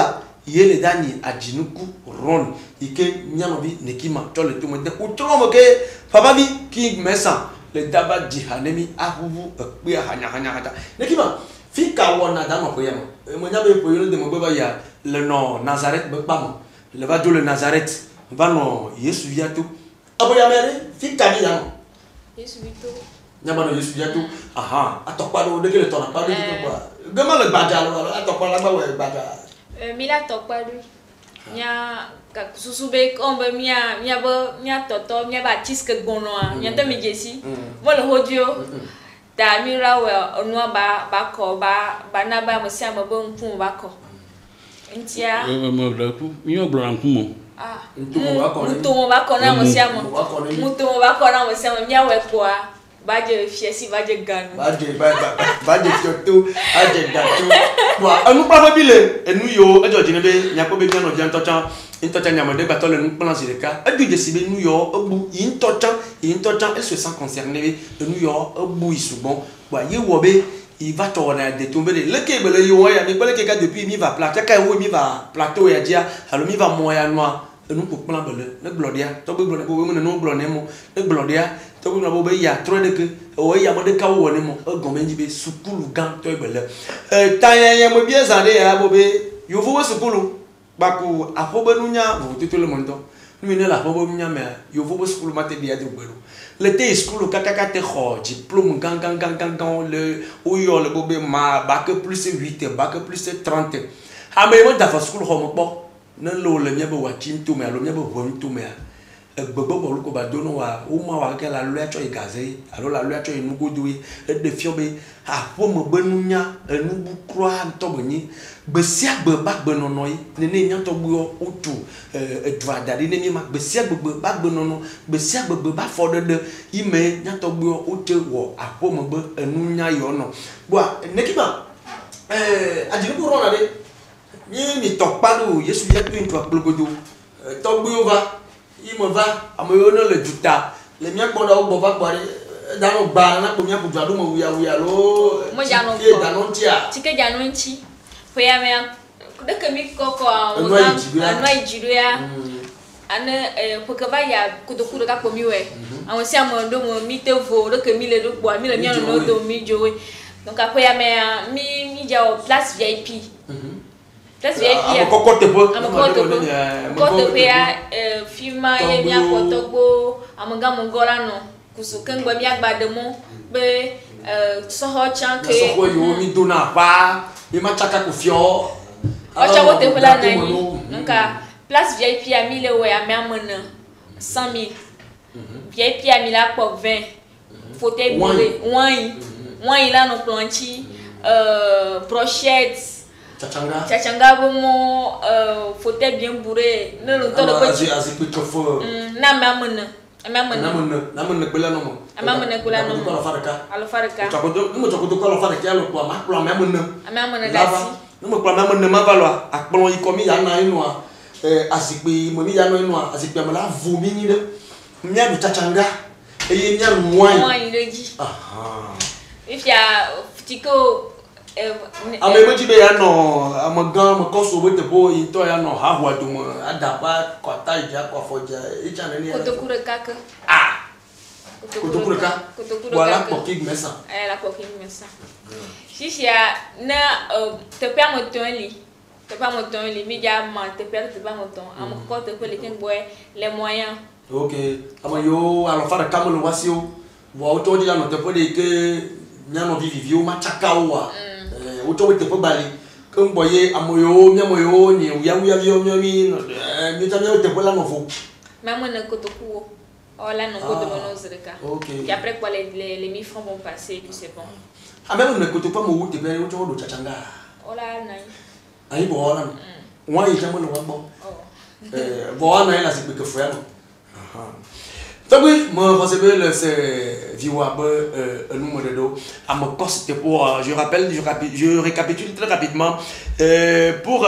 ye le da nyi adzinuku ron ike mianovi nekima tsɔ le tome de wotrɔ me ke papavi king mesa le daba dziha ne mi aʋuʋu ekpea hanyahanyahata nekima fi ka wɔna danɔƒe ya me menya be ƒe yelo de megbe va ya le nɔ Nazareth be kpa me le va dzo le Nazareth va nɔ Yesu via to abo ya me ɖe fi ka mi ya nɔ Yesu vito. nyaba nɔ Yesu via to aha atɔkpa ɖewo ɖeke le tɔna kpa ɖe kpɔa gema le gbadza lo atɔkpa la gba wɔ gbadza Mila tɔkpa ɖi mia susu be kɔn be mia tɔtɔ mia ba tiske gbɔnɔa mia tɔ mi dzesi mo le hodio ta mi ra wɔ enua ba kɔ ba na ba ame sia ame be ŋkume ba kɔ ntia me le ku mi gblɔ ŋkume mutomo ba kɔ na ame sia ame mutomo ba kɔ na ame sia ame mia wɔ kpoa ba dze fiesi ba dze ganu ba dze fioto adze gato wa enukpaƒe bi le enu yiwo edzɔ dzi ne be miakpɔ be mianɔ via ŋutɔ nyame ɖe gbatɔ le nu kplã zi ɖeka edo dzesi be nu yiwo ebu yi ŋutɔ tsã elle se sent concerné be enu yiwo ebu yi sugbɔ kpoa ye wɔ be yi va tsɔ wɔna de to be de leke be le yiwo ya mi kpɔ leke ka depuis mi va plateau ka wo mi va plateau ya dzia alo mi va mɔ ya nua enu kpokplã be le ne gblɔ ɖia tɔgbe gblɔ ne bo be ne gblɔ ne mo ne gblɔ ɖia tɔgbe gblɔ be ya trɔ ɖeke o ya me ɖeka wo wɔ ne mo egɔme dzi be sukulu gã tɔ be le tanya me bia zã ɖe ya bo be yovo be sukulu gbaku aƒe be nunya vovototo le me ŋutɔ nu yi ne le aƒe be nunya mea yovo be sukulu ma te bia do gbe ɖo le te yi sukulu kakaka te xɔ diplôme gãgãgãgãgãwo le woyɔ le bo be ma bac plus 8 bac plus 30 ame yi me da afɔ sukulu xɔ me kpɔ ne le wo le miabe watsi ŋutome alo miabe ʋe ŋutomea egbegbɔgbɔ lu ko ba do no wa wo ma wa ke la loa tsɔ yi gaze alo la loa tsɔ yi nugodo yi eɖe fiɔ be aƒeme be nunya enu bukroa ŋutɔ be nyi gbe sia gbe ba gbenɔnɔ yi nene miatɔgbewo wotu edua da ɖi ne mi ma gbe sia gbegbe ba gbenɔnɔ gbe sia gbegbe ba fɔɖeɖe yi me miatɔgbewo wote wɔ aƒeme be enunya yiwo nɔ boa nekima adzinuku rɔna ɖe mi tɔkpa ɖo Yesu via to ŋutua kplogodo tɔgbewo va yi me va ame yiwo ne le duta le miakpɔ ɖe wo gbɔ va gbɔ ɖe danɔ gba na kpo miaƒo dua ɖo me wuyawuya lo tike danɔ ŋutia tike danɔ ŋuti ƒe ya mea ɖeke mi kɔkɔ enua yi dzi ɖo ya ane ƒe ke va ya kotoku ɖeka kpo mi wɔe ame sia ame ɖo me mi te vo ɖeke mi le ɖo kpoa mi le mia nɔnɔwo dome mi dzowoe donc ƒe ya mea mi dza wɔ place VIP place VIP ya kɔkɔ teƒe kɔkɔ teƒe ya fi ma ye miakpɔ tɔgbo amegãmegã la nɔ kusu keŋgbe miagba ɖe mɔ be sɔhɔ tsã ke sɔhɔ yiwo mi dona aƒa mi ma tsaka ko fiɔ ɔtsɔ wo teƒe la nɔ anyi donc place VIP ya mi le wɔ ame amene 100 000 VIP ya mi la kpɔ 20 fauteuil bourré wine la nɔ kplɔ ŋuti brochette Tchanga vraiment fauteuil bien bourré ne le temps de petit azikpi kefo na mamene gbela no mo amamene gbela no mo alofarika chakodo mo chakodo ko alofarika lo kwa ma kplo amamene dasi no mo kplo amamene ma valwa akplo yi komi ya na inu azikpi mo mi ya no inu azikpi amala vo mi ni de mia du tchanga eye mia wine leji aha if ya tiko ame me be ya no amagã me kɔso be teƒe yi tɔ ya no hawa dome adapa kɔta idza kɔfɔdza itsa nene kotoku ɖeka ke kotoku ɖeka wala kpɔ king mesa la kpɔ king mesa shishia na teƒe ametɔ̃ li mi dza ma teƒe ametɔ̃ ame kɔ teƒe le ke gbɔe le moyen ok ame yiwo alɔfa ɖeka me le wasiwo vɔ wotɔ dzi la nɔ teƒe ɖe ke mianɔ viviviwo ma tsaka wo wa wotsɔ wo teƒe bali ke Comme vous voyez, à Moyo, Miamoyo, ni Yaouya, Miami, Mitamio, te voilà nouveau. Même on a Kotoku. Oh là, non, Ok. Et après quoi, les 1000 francs vont passer et puis c'est bon. Ah, même on ne coûte pas mon route, tu peux aller au Tchachanga. Oh là, non. Ah, bon, voilà. Moi, il y a mon bon. Bon, là, c'est que frère. Donc oui, moi, c'est Viwab, nous de à mon poste c'était pour, je récapitule très rapidement, pour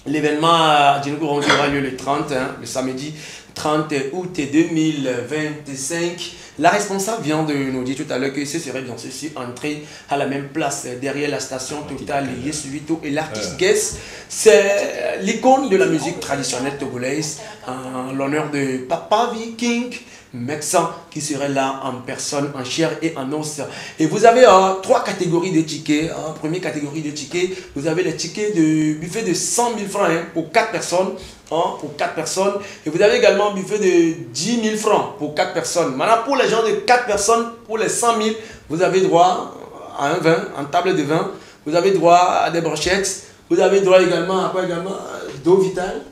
l'événement qui aura lieu le 30, le samedi 30 août 2025. La responsable vient de nous dire tout à l'heure que ce serait bien ceci entrer à la même place derrière la station Total et Yesuito et l'artiste Guess. C'est l'icône de la musique traditionnelle togolaise en l'honneur de Papa Viking Mexan qui serait là en personne, en chair et en os. Et vous avez 3 catégories de tickets. Première catégorie de tickets, vous avez les tickets de buffet de 100 000 francs pour 4 personnes. Pour 4 personnes. Et vous avez également un buffet de 10 000 francs pour 4 personnes. Maintenant, pour les gens de 4 personnes, pour les 100 000, vous avez droit à un vin, en table de vin. Vous avez droit à des brochettes. Vous avez droit également à quoi également? D'eau vitale.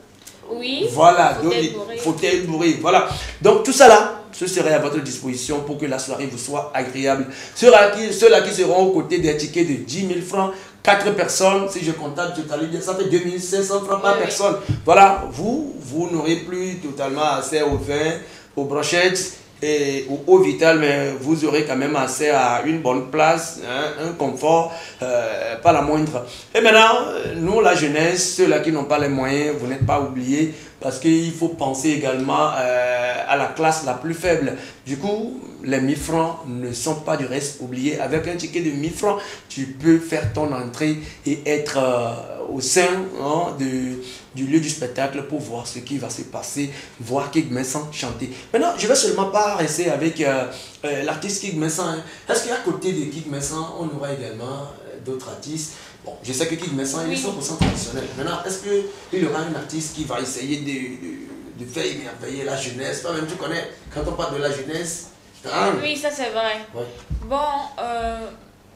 Oui. Voilà, fauteuil bourré. Voilà. Donc tout ça là, ce serait à votre disposition pour que la soirée vous soit agréable. Ceux-là qui seront aux côtés des tickets de 10 000 francs, 4 personnes, si je comptable totalement bien, ça fait 2500 francs par personne. Voilà, vous n'aurez plus totalement accès au vin, aux brochettes et au eau vitale, mais vous aurez quand même accès à une bonne place, un confort, pas la moindre. Et maintenant, nous, la jeunesse, ceux-là qui n'ont pas les moyens, vous n'êtes pas oubliés, parce qu'il faut penser également à la classe la plus faible. Du coup, les 1000 francs ne sont pas du reste oubliés. Avec un ticket de 1000 francs, tu peux faire ton entrée et être au sein du lieu du spectacle pour voir ce qui va se passer, voir Kig Mensah chanter. Maintenant, je ne vais seulement pas rester avec l'artiste Kig Mensah. Est-ce qu'à côté de Kig Mensah, on aura également d'autres artistes? Bon, je sais que Kig Mensah est 100% traditionnel. Maintenant, est-ce qu'il y aura un artiste qui va essayer de faire émerveiller la jeunesse? Toi-même, tu connais, quand on parle de la jeunesse... Oui, ça c'est vrai. Ouais. Bon,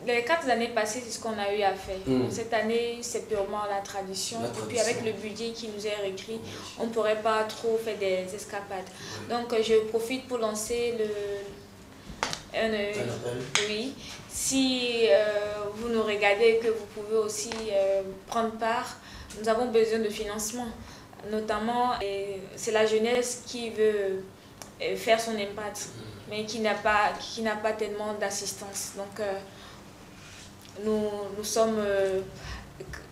les 4 années passées, c'est ce qu'on a eu à faire. Cette année, c'est purement la tradition. Et puis avec le budget qui nous est réécrit, on ne pourrait pas trop faire des escapades. Donc, je profite pour lancer oui. Si vous nous regardez, que vous pouvez aussi prendre part, nous avons besoin de financement. Notamment, c'est la jeunesse qui veut faire son impact, mais qui n'a pas tellement d'assistance. Donc, nous sommes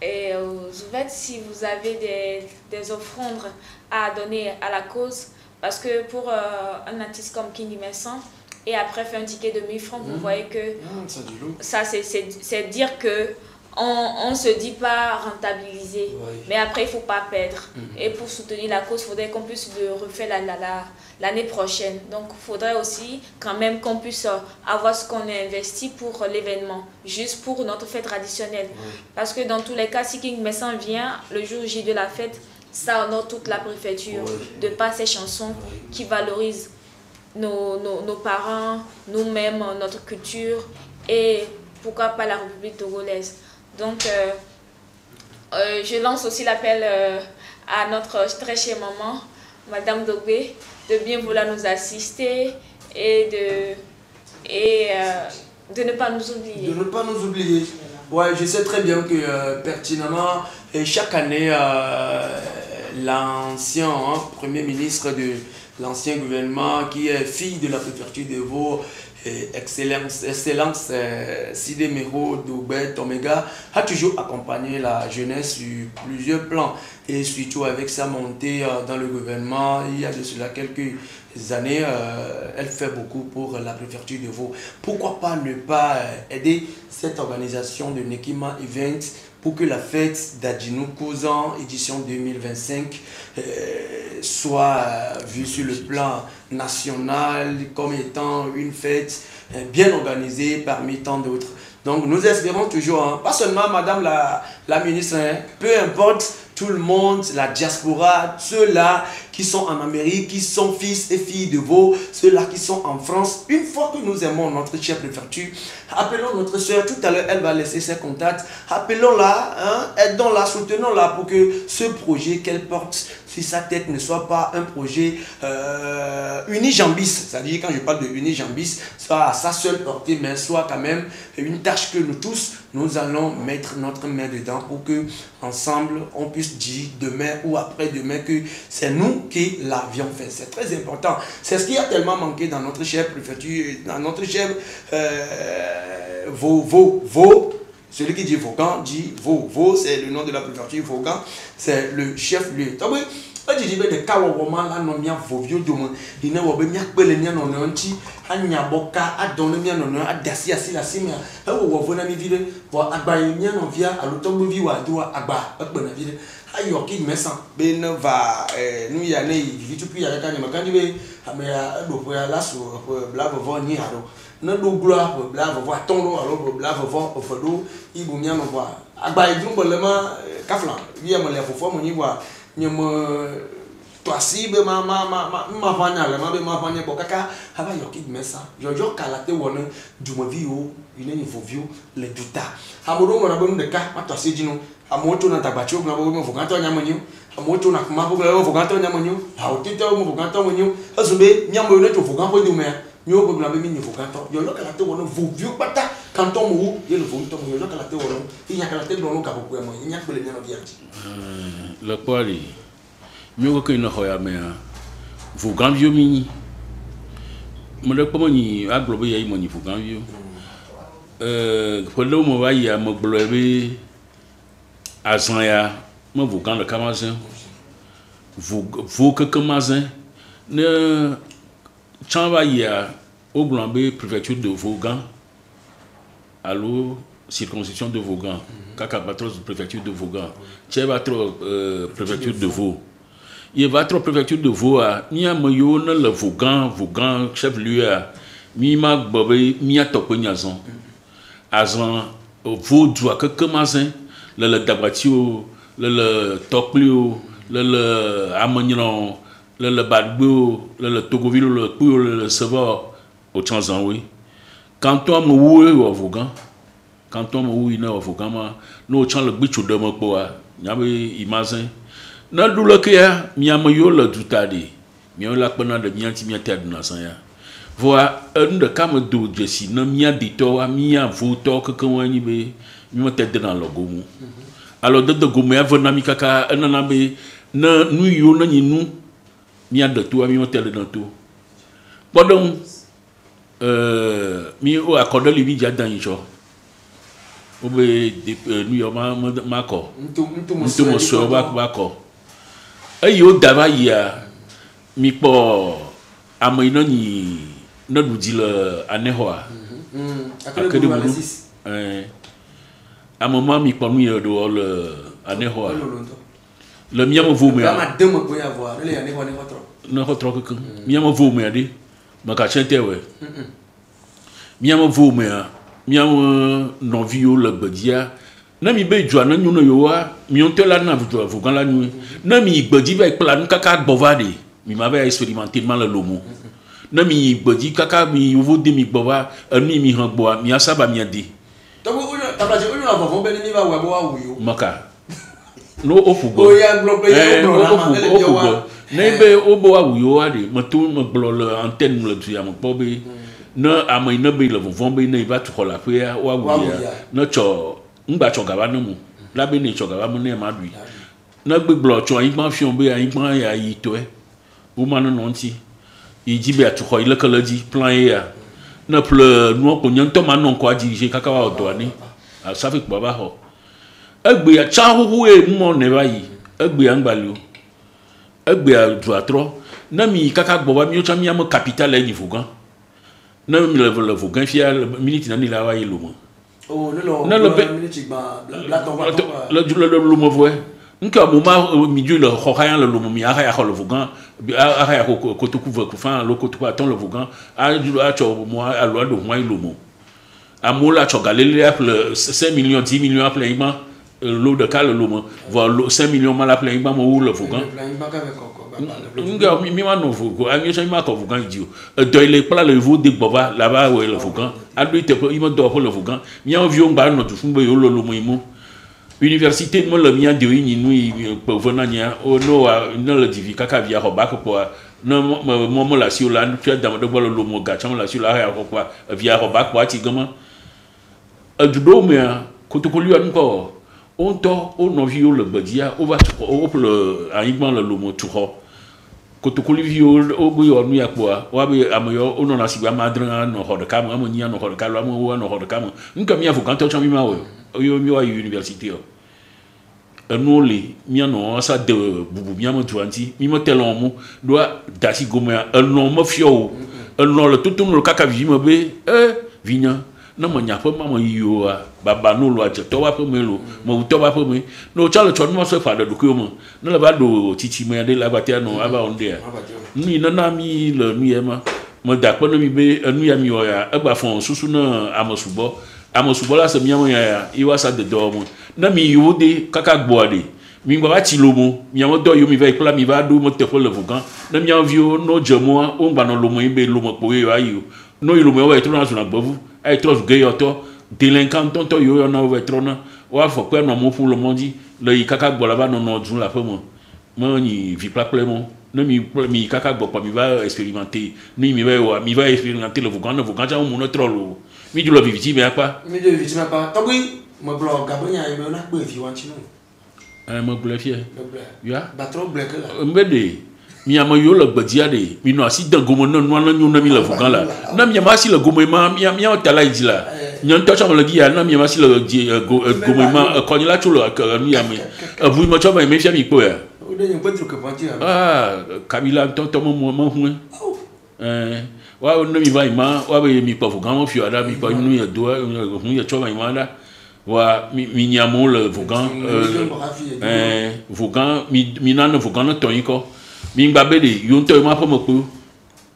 ouverts si vous avez des offrandes à donner à la cause, parce que pour un artiste comme Kig Mensah, et après faire un ticket de 1000 francs, vous voyez que ça c'est dire que on ne se dit pas rentabiliser, mais après il ne faut pas perdre. Et pour soutenir la cause, il faudrait qu'on puisse le refaire l'année prochaine. Donc il faudrait aussi quand même qu'on puisse avoir ce qu'on a investi pour l'événement, juste pour notre fête traditionnelle. Parce que dans tous les cas, si Kig Mensah vient le jour J de la fête, ça honore toute la préfecture de par ces chansons qui valorisent nos parents, nous-mêmes, notre culture et pourquoi pas la République togolaise. Donc, je lance aussi l'appel à notre très chère maman, Madame Dogbe, de bien vouloir nous assister et de ne pas nous oublier. De ne pas nous oublier. Ouais, je sais très bien que pertinemment, et chaque année, l'ancien Premier ministre de l'ancien gouvernement, qui est fille de la préfecture de Vaud, Excellence Sidé Mero Doubet Omega, a toujours accompagné la jeunesse sur plusieurs plans et surtout avec sa montée dans le gouvernement. Il y a de cela quelques années, elle fait beaucoup pour la préfecture de Vaud. Pourquoi pas ne pas aider cette organisation de Nekima Event pour que la fête d'Adjinou Kouzan, édition 2025, soit vue sur le plan national comme étant une fête bien organisée parmi tant d'autres. Donc nous espérons toujours, pas seulement Madame la ministre, peu importe, tout le monde, la diaspora, ceux-là qui sont en Amérique, qui sont fils et filles de Vaud, ceux-là qui sont en France. Une fois que nous aimons notre chef préfecture, appelons notre soeur, tout à l'heure elle va laisser ses contacts, appelons-la, hein, aidons-la, soutenons-la pour que ce projet qu'elle porte sur sa tête ne soit pas un projet unijambis, c'est-à-dire quand je parle de unijambis, soit à sa seule portée, mais soit quand même une tâche que nous tous, nous allons mettre notre main dedans pour que ensemble on puisse dire demain ou après-demain que c'est nous qui l'avions fait. C'est très important. C'est ce qui a tellement manqué dans notre chef préfecture, dans notre chef Vaud. Celui qui dit Vaughan dit Vaud, c'est le nom de la préfecture. Vaughan, c'est le chef-lieu. Je dis que cas où là non bien Vauvio demain, il ne va pas bien que les miens non anti, à Nyaboka, à donner bien non à Dassia si la simia, à Wavona mi vide, pour abayer bien en via à l'automne viva à doigt à bas, à bonne ville. À Yorki Messan, Ben va nous y aller, vite puis à la canne, ma canne, à me la sur Blave voir ni à l'eau. Non, do gloire, Blave voir ton lot, alors Blave voir au fado, il vous bien voir. À bailler du bonnement, Caflan, via mon lèvre pour mon y voir. Toi si ma vanya la ma vanya bokaka haba yoki mesa jojo kalate wona dumavio une nivovio le duta amodo mona bonu de ka ma toi si dino amoto na tabacho na bo mo vokanto nyamanyu amoto na kuma bo le vokanto nyamanyu ha otito mo vokanto manyu azumbe nyamo ne to vokanto de me nyo bo na be mi vokanto jojo kalate wona vovio pata kanto mo ye le vokanto mo jojo kalate wona inya kalate do no ka bo mo inya pele nyano bianti le kwali mieux que une hoya mais vous grand vieux mini me le comment ni aglobe ya imoni vous grand vieux pour le moment va ya me globe azan ya me vous grand le camazin vous que camazin ne chamba ya au Glambé préfecture de Vaughan allo circonscription de Vaughan Kakabatros préfecture de Vaughan Tchebatro préfecture de Vaud. Il va trop préfecture de Vaud à Mia Moyo le Vaughan chef-lieu à Mima Bobé Mia Toponyazon Azan Vaud doit que commencer le Dabatio le Toplio le Amagnon le Badbo le Togoville le Pouyo le Savor au Chanzan oui quand on me au Vaughan quand on me il au Vaughan nous chant le bichou de mon poa n'avait imagine na dula ke ya miamayo la dutade miyo la kpana de mianti miata duna san ya voa un de kam do jesi na mia dito a mia voto ke kwani be mi te de na logo mu alors de gomu ya vona mi kaka na be na nu yo na nyinu mia de to a mi te de na to bodon mi o akodo li bi ja dan ijo obe nu yo ma ko ntu so ba ko ayo dava ya mi po amoino ni na dudi le anehoa akede bulu amoma mi po mi do le anehoa le miamo vo me ma demo ko ya voir le anehoa ne hotro na hotro ko miamo vo me adi maka chente we miamo vo me miamo no vio le bedia na mi be jwa na nyuno yo wa mi on te la na vous quand la nuit na mi gbedi ba plan kaka bovade mi ma ba expérimenter mal le lomo na mi gbedi kaka mi vous de mi bova mi hanbo mi asaba mi adi to ko uno tabla je uno avon be ni ba wa bo wa yo maka no ofugo o ya globe ya ofugo na be obo wa yo ade mo to mo blo le antenne le tu ya mo bobe na amai na be le vont be na va to la pe wa ya na cho ngba chogaba no mu la be ni chogaba mu na ma dui na gbe blo cho yin ma fion be yin ma ya yi to e o ma no nti i ji be atu ko ile kala ji plan ya na ple no ko nyan to ma no ko dirige kaka wa do ani a safi ko ba ho egbe ya cha hu e mo ne ba yi egbe ya ngbalio egbe ya du atro na mi kaka gbo ba mi o cha mi am capital e ni Vaughan na mi le Vaughan fia minute na ni la wa yi lo mo oh le mo voie nka mo ma mi ju le khokhaya le lo mi aha ya le Vaughan aha ya ko to ku fa lo ko to attend le Vaughan a cho mo a lo do mo lo mo amola cho galele 5 millions 10 millions après ima l'eau de cal l'eau voir 5 millions mal appelé il m'a ou le fougan nga mi ma no fougo a mi ma ko fougan idio do il est pas le vous de baba là-bas ouais le fougan a lui te il me do pour le fougan mi en vion ba no tu fumbe yo lo mo imo université mo le mi en de ni nous pour venir au no le divi kaka via ko ba ko no mo la sur la tu dans de bolo lo mo ga chama la sur la ya ko kwa via ko ba ko ti gama du do me ko to ko lui encore on to on no vio le badia on va pour le aïgman le lomo tuho ko to ko lui vio o bu yo nu ya kwa wa be amoyo on na si ba madran no ho de kam amoni no ho de kam amo no ho de kam nka mi afu kan to chami ma wo yo mi wa université no le mi no sa de bubu mi amo tuanti mi mo telon mo do dasi goma no mo fio no le tutum le kaka vi mo be vinya na mo nya fa ma yo baba no lo aje to wa fa me lo mo to wa fa me no cha le chon mo so fa da du ko mo na la ba do titi me de la ba te no aba on de ni na mi le nu ye ma mo da ko no mi be nu ya mi o ya agba fon susu na amosubo la se mi amo ya i wa sa de do mo na mi yo de kaka gbo de mi ngba ba ti lo mo mi amo do yo mi va ikla mi va do mo te fo le vugan na mi envio no jemo o ngba no lo mo ibe lo mo po yo ayo no ilo mo wa etro na so na gbo ay tros geyoto délinquant tonto yo na wetrona wa fo pe no mo fun lo mondi le kaka gbo la ba no dun la pe mo ni vi plaplement no mi kaka gbo pa mi va expérimenter ni mi va expérimenter le vugan ja mo no trolo mi du lo viviti me apa mi du viviti me apa to gui mo blog gabonya me na pe fi wan chi no mo blog fie ya ba trop blog la mbede mi ama yo le gbadia de mi no asi dan gomo no no nyu na mi le vugan la na mi ama si le gomo ma mi o tala idi la nyan to chama le gia na mi ama si le gomo ma ko ni la chulo mi ama bu mo chama me fia mi po ya o de nyen petro ke panti kabila to mo hu wa no mi vai ma wa be mi po vugan mo fio ada mi po nu ya do hu ya chama ma da wa mi nyamo le vugan vugan mi na no vugan no to yiko mi ngbabe de yo nto ma po mo ko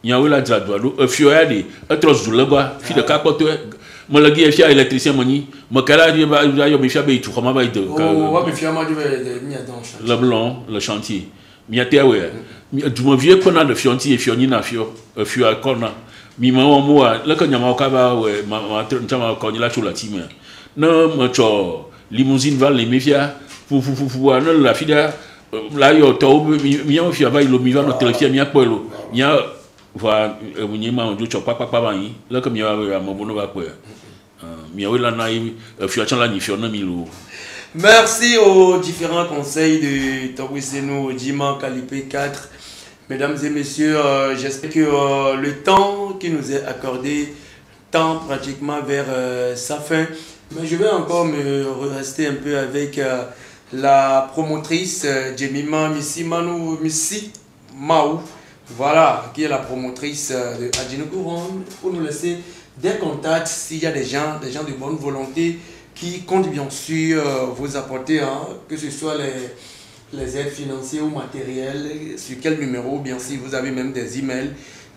nyawo la dradwa do fio ya de etros du legwa fi de ka poto mo la gi fia électricien mo ni mo kala di ba yo mi fia be tu comment ba de wa be fia ma di de mi dans chantier le blanc le chantier mi atewe mi du mo vie ko na de chantier fio ni na fio akona mi ma mo la ka nyama ka ba we ma chama ko ni la chula ti me no mo cho limousine va les mefia fu na la fida la yo to mi am fi ava ilo mi va no telefia mi apelo nya va munye ma on jo pa ba yin la ka mi va mo bono va pe mi awela na fi a la ni fi na mi lo. Merci aux différents conseils de Togweseno Djima Kalipé 4. Mesdames et messieurs, j'espère que le temps qui nous est accordé tend pratiquement vers sa fin. Mais je vais encore me rester un peu avec la promotrice Jemima Missi Maou, voilà, qui est la promotrice de Adjinokouron, pour nous laisser des contacts s'il y a des gens de bonne volonté qui comptent bien sûr vous apporter, que ce soit les aides financières ou matérielles, sur quel numéro, bien sûr, vous avez même des emails,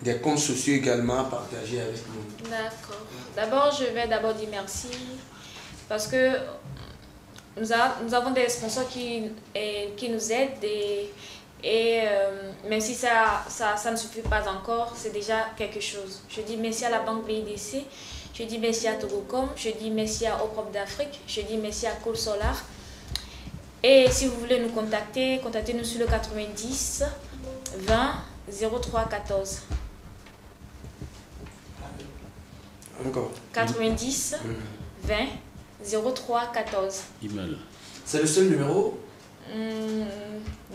des comptes sociaux également à partager avec nous. D'accord. D'abord, je vais dire merci parce que nous avons des sponsors qui nous aident et même si ça ne suffit pas encore, c'est déjà quelque chose. Je dis merci à la Banque BIDC, je dis merci à Togocom, je dis merci à Oprop d'Afrique, je dis merci à Cool Solar. Et si vous voulez nous contacter, contactez-nous sur le 90 20 03 14. Encore. 90 20 03 14. Email. C'est le seul numéro?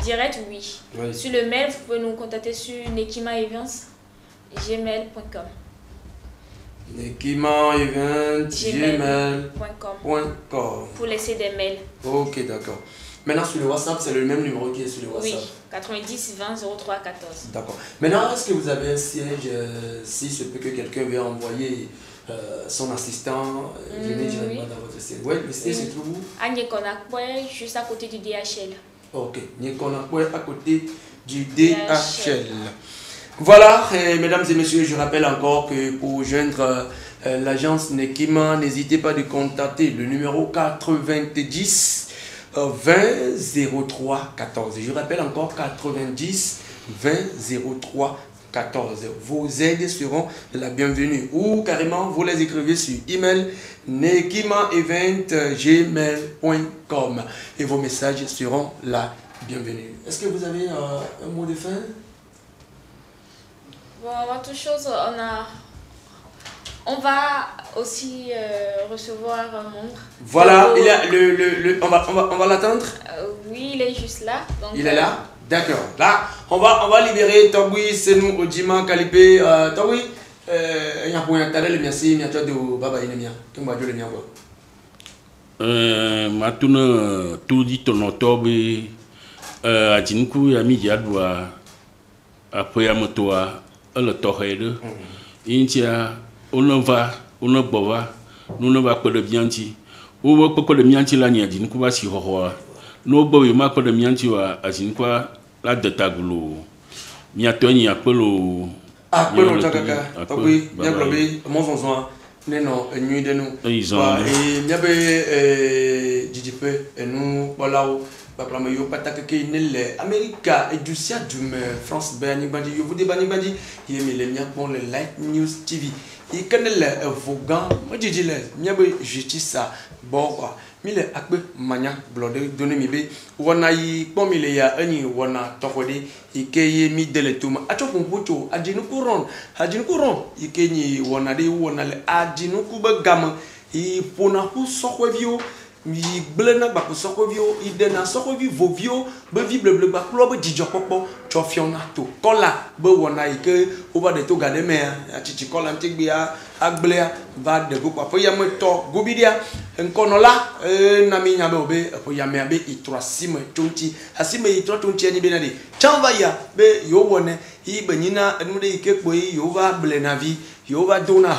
Direct, oui. Sur le mail, vous pouvez nous contacter sur nekimaevents@gmail.com. nekimaevents@gmail.com. Pour laisser des mails. Ok, d'accord. Maintenant, sur le WhatsApp, c'est le même numéro qui est sur le WhatsApp. Oui, 90 20 03 14. D'accord. Maintenant, est-ce que vous avez un siège si ce peut que quelqu'un veut envoyer son assistant venir directement dans votre siège? Oui, le siège se trouve où? À Nyekonakwe, juste à côté du DHL. Ok, Nyekonakwe à côté du DHL. Voilà, mesdames et messieurs, je rappelle encore que pour joindre l'agence Nekima, n'hésitez pas de contacter le numéro 90 20 03 14. Je rappelle encore 90 20 03 14. Vos aides seront la bienvenue. Ou carrément, vous les écrivez sur email nekimaevent@gmail.com et vos messages seront la bienvenue. Est-ce que vous avez un mot de fin? Bon, avant toute chose, on va aussi recevoir un membre. Voilà, il y a on va l'attendre. Oui, il est juste là. Donc, il est là? D'accord. Là, on va libérer Togui, Senou, Ojima, Kalipé. Togui, il y a pour un talent, merci, il y a de Baba Inemia. Qui m'a dit le mien? Maintenant, tout dit ton octobre, à Djinkou, il y a mis Yadwa, après à Motoa, le Torredo. Intia, on va, on va, nous ne va pas de Bianchi. Ou pas de Mianchi la nia, Djinkou va si horror. Nous ne va pas de Mianchi à Djinkou. La de tagulo, miatoni apelo. Apelo takaka. Oui, bien globé. Mon zonzon, non, nuit de nous. Et bien Didipe et nous voilà. Papa mayo pataka ke nele America et du sia du France bani bandi yo vous débani bandi yemi le mia pour le Light News TV. Il connaît le vogan, moi je dis le mia be justice ça bon quoi. Mile akbe manya blode donné mi be wona yi pomi le ya ani wona tokode ikeye mi dele tuma achoko mpocho adinu kuron ikenyi wona de wona le adinu kuba gam i pona ku sokwevio mi blena ba ku sokwevio idena sokwevi vovio be vible ble ba klo be dijo popo chofiona to kola be wona ike oba de to gade me achichi kola ntigbe agblea va de go pa ya me to gobidia enkono la na mi nya be obe po ya me abe itrasime tonti asime itrotonti ani be na de chanva ya be yo wone i be nyina enu de ike po yo va blena vi yo va dona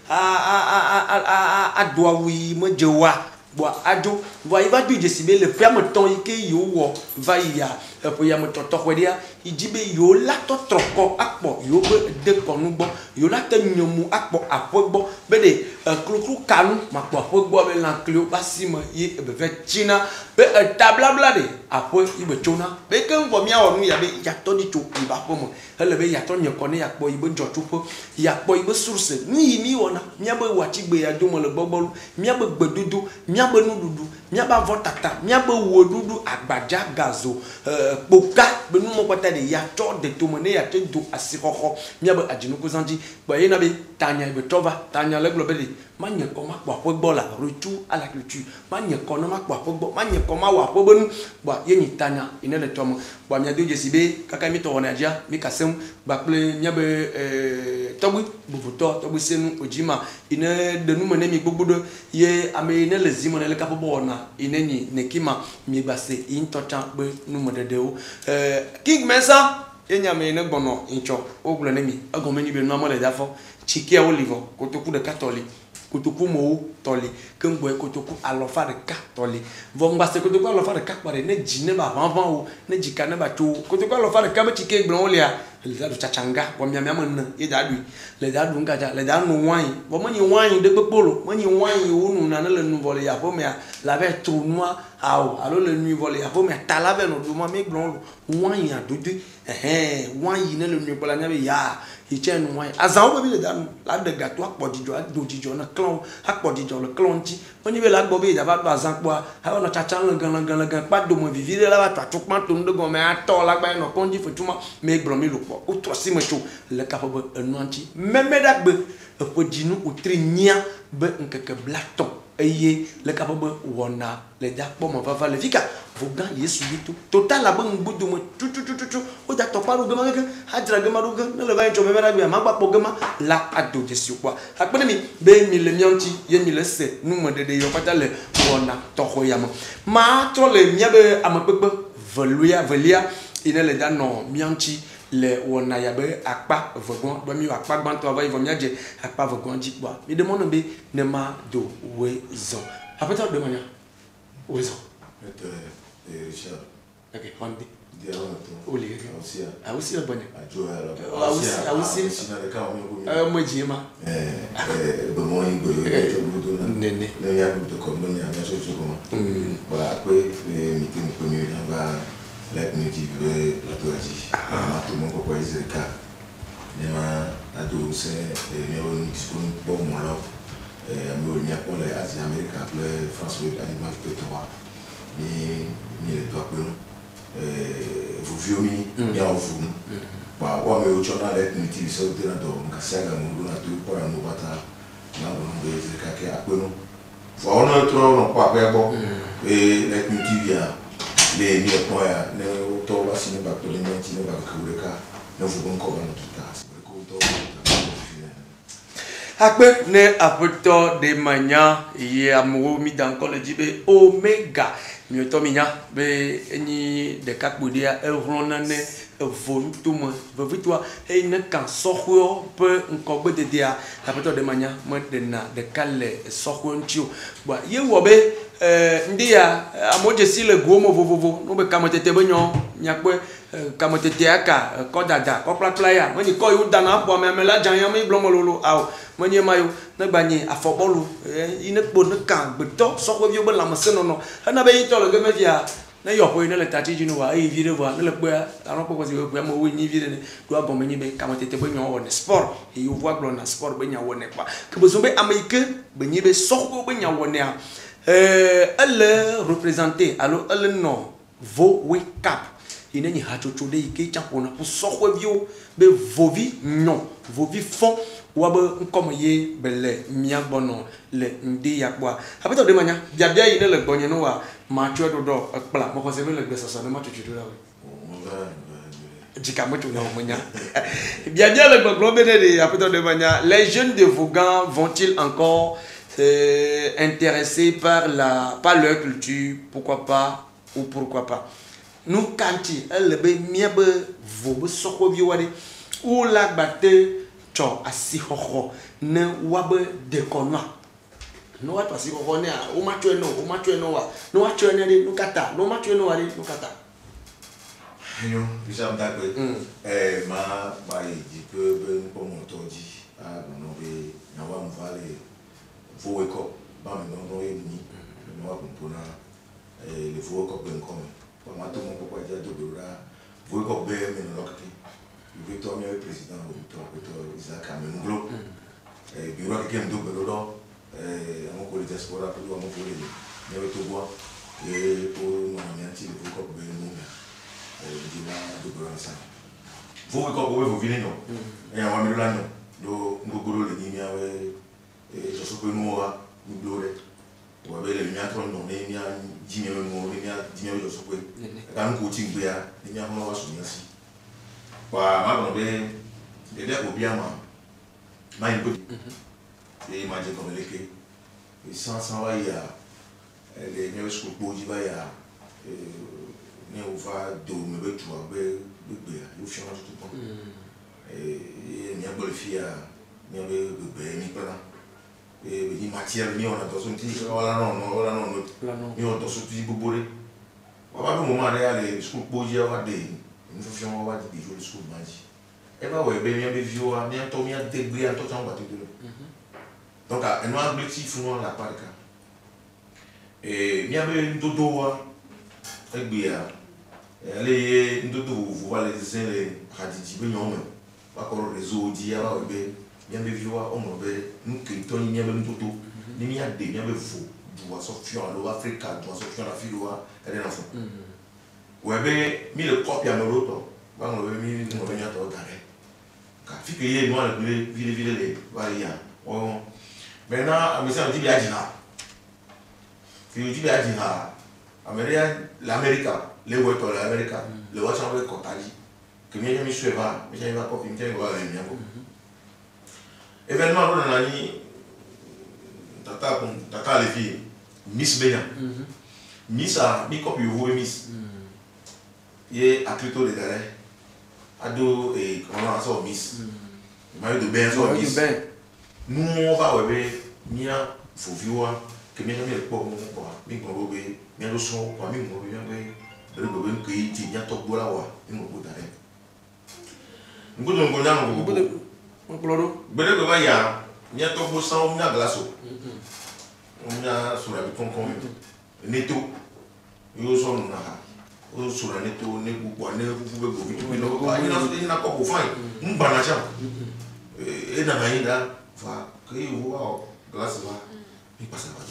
ha adwa wi mo jewa bo ajo va iba du jesibe le ferme ton ike yo wo va ya po ya me to wedia ijibe yo la to troko akpo yo be de konu gbo yo la te nyomu akpo apogbo be de krukru kanu makpo apogbo be lan klio basima ye be vetina be tablabla de apo ibe chona be ken bo mia onu ya be ya to di cho iba pomo hele be ya to nyekone ya kpo ibe jotupo ya kpo ibe source ni wona mia be wachigbe ya jomo le gbogbolu mia be gbedudu mia be nududu mia ba votata mia be wodudu agbaja gazo poka be nu mo kwata de ya to de to mone ya te do asikoho mia be ajinu ko zanji ba ye na be tanya be tova tanya le globe de manye ko ma kwa pogbo la retour à la culture manye ko no ma kwa pogbo manye ko ma wa pogbo ba ye ni tanya ine le tomo ba mia do jesibe kaka mi to onaja mi kasem ba ple mia be togui buvuto togui senu ojima ine de nu mone mi gbogbodo ye ame ine le zimo le kapobo na ine ni nekima mi base intocha be nu modedeo king mesa enya me ne gbono incho oglo nemi agomeni be no amole dafo chikia olivo kotoku de katoli kotoku mo toli kengbo kotoku alofa de katoli vomba se kotoku alofa de kapare ne jine ba vanvan o ne jika ne ba to kotoku alofa de kabe chike gbon olia le da chachanga wo mia mia mun e da du le da du ngaja le da nu wan wo mani wan de gbepolo mani wan o nu na le nu vole ya po me la ve tournoi ao alo le nu vole ya po me tala ve no do ma me gbon wan ya dudu wan yi ne le nu pola nya be ya ichen wan azan wo be le da la de gato akpodijo adojijo na clan akpodijo le clan ti oni be la gbo be da ba azan po ha no chacha gan pa do mo vivire la ba to pa to ndo go me ato la gba no konji fotuma me gbon mi lo o to si mo cho le capable enanti meme da gbe po dinu o trinia be nkeke blaton eye le capable wona le da po mo va le fika vogan yesu yitu total la bon gbudu mo tu o da to paru gama ga hadra gama ru ga le ba cho meme da gbe ma gba po gama la ado de si kwa akpene mi be mi le mianti ye mi le se nu mo de yo pata le wona to hoyama ma to le mia be amapepe velia ine le da no mianti le wona ya be akpa vogon do mi akpa gban to ba ivo mi aje akpa vogon ji kwa mi demande be ne ma do wezo apeta de mania wezo Richard ok handi dia to oli aussi la bonne aussi na le ka o mo ji ma be mo yin go to budo na nene ne ya budo ko no ya so ko ma ba pe meeting premier va la community la toaji tout le monde peut pas essayer cas nema ado c'est nebo ni disponible pour moi là mais il y a pour les Asie Amérique le France le animal peut toi ni le toi que vous viomi ya vous ba wa me ucho na le community so de na do ngasiaga mundu na tu kwa no bata na no be ka ke akwenu fo ono tro no kwa kwa bo le community ya les mieux points, les autour si nous battons les mains, si nous battons le cas, nous voulons encore dans notre cas. Après, ne apportons des manières, il y a mis dans le jibe Omega. Mieux tomina, be ni de kakbudia, ronane, volume, toi, et ne can sortir peu encore de dia, apportons des manières, maintenant, de calais, sortir tio. Bah, ye wobe. Ndia amoje si le gomo vovovo no be kamotete benyo nyakwe kamotete aka kodada ko playa mani ko yu dana po me la jan yam blomololo aw mani mayo na gbanye afobolu ine kpo ne kan gbeto so ko bi o be la mase no no na be yin to le geme via na yo po ine le tati jinu wa e vire wa ne le pe aron po ko si we mo we ni vire ne do agon me ni be kamotete benyo wo ne sport e yo voit glo na sport benya wo ne kwa ke bezo be américain benyi be so ko benya wo ne a elle représentait alors elle non vo we cap il n'est pas tout de qui champion pour sortir bio be vovi non vovi fond ou abe comme yé belle mia bono le ndi yakwa après de manière bien bien il est le bonne no wa macho do do pla mo ko se le gbesa so na macho tu là oui jika mo tu na mo nya bien bien le globe de après de manière les jeunes de Vaughan vont-ils encore intéressés par leur culture, pourquoi pas ou pourquoi pas. Nous kanti elle be miebe vobe soko biwade ou la batte cho asihoho ne wabe dekonwa. No wa pasi ko ne a o ma chwe no wa no wa chwe ne de no kata no ma chwe no wa de no kata. Yo, déjà d'accord. Ma ba yi que ben ko mo toji a no be na wa mvale faut wake up ba me no ni no compona le faut wake up ben comme pour moi tout mon pourquoi dire de bra faut wake up ben me no lokti il veut tomber le président ou toi Isaac Amenglo bureau qui est do bro on ko le diaspora pour on faut le to bois et pour non nanti le faut wake up ben no di la do bra ça faut wake up vous venez non et on va me là non do ngogoro le ni awe je sais que nous va nous glorer ou avec les miens trop non les miens dîner nous les miens dîner je sais que quand nous coaching bien les miens on va se mettre ici bah ma bon ben les gars au bien ma une petite et ma j'ai comme les que et sans va il y a les miens je coupe il va il y a ne on va do me be tu be il faut changer tout le temps et miens bon fille miens be ni pas ni matière ni on a dans son petit voilà non ni on dans son petit bobolé on va au moment aller school boji on va des nous faisons on va des jours de school maji et bah ouais ben bien vieux a bien tomber à débris à tout temps battu de donc un objectif nous la pas et bien ben dodo et bien aller dodo vous voir les radis ben non pas encore réseau dit ah ouais bien be viwa o mo be nki to ni be mtoto ni mi ade mi be fo duwa so fion lo Africa duwa so fion la filoa e na fo we be mi le copy amoroto ba mo be mi mo be nyato dare ka fi ke ye no le vile le ba ya o me na mi sa di bi ajina fi di bi ajina l'América le wo to l'América le wa sa be ko taji que mi sueva mi va copy mi va le mi événement on a ni tata les filles Miss Benya Miss a mi copie vous Miss et à plutôt les gars ado et comment on ça Miss maillot de bain ça Miss nous on va ouais mia faut vivre que mi le pour quoi mi ko be mi lo so quoi mi mo bien be le be que ti nya to bola wa mi mo bo dare ngodo ngodo bele ko ba ya ni to bo san ni glace on a sur la concon neto yo so no na o so na ne to ne gugu ne fufu be go bi no ba ina ko ko fine ngba na cha e na ainda fa que eu vou glace lá e passa lá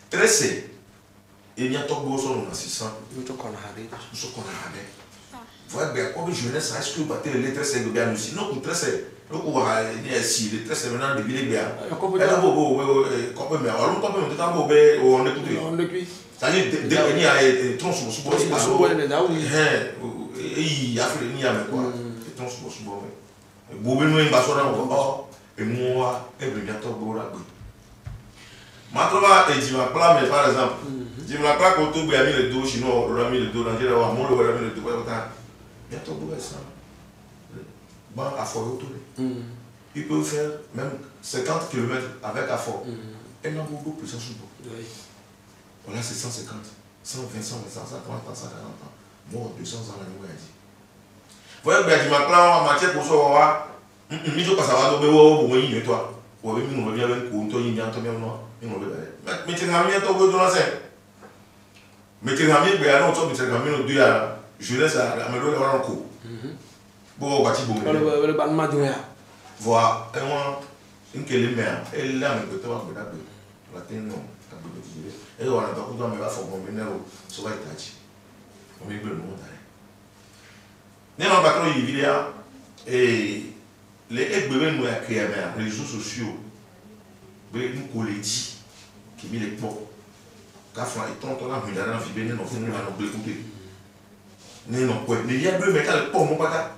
13 e minha top boa só no 600 eu tô com a rede só com a rede vai bem como jeunesse high school bater les 13 do bien aussi non 13 no ko ha ni asi les 13 maintenant de ville bien ela bo ko me alors to me ta bo be o ne tutu on depuis ça dit de ni a tronçon so bo so bo ne da oui e afri ni a me quoi tronçon so bo bo be no embaixo na ko e moi e bien to bo ra gbe ma trova e Jim Akpla mais par exemple Jim Akpla ko to gbe ami le do chino ro ami le do Nigeria wa mo lo wa ami le do ta bientôt bo ça bon à fort autour il peut faire même 50 km avec affort et non beaucoup plus ça sous voilà c'est 150 120 130 140 ans bon 200 ans la nuit dit voyez bien Jim Akpla en matière pour ça wa mi jo passa wa do be wo bo yin toi wo be mi no be bien ko to yin bien to bien no mi no be mais tu n'as rien to go do na se mais tu n'as rien be ya no to mi tu n'as rien do ya jeunesse à me donner un coup bon bati bon le ban ma do ya voilà et moi une que les mères et là me peut avoir peut-être la tenue ta be dire et on a pas pour me va faire mon menero so va itachi on me veut le monde né non pas trop il vidéo et les bébés nous a créé les réseaux sociaux be nous collectif qui met les pots ka fa itonto la mi dara fi be no fun na no be écouter ni no ko ni ya be me ka le po mo pata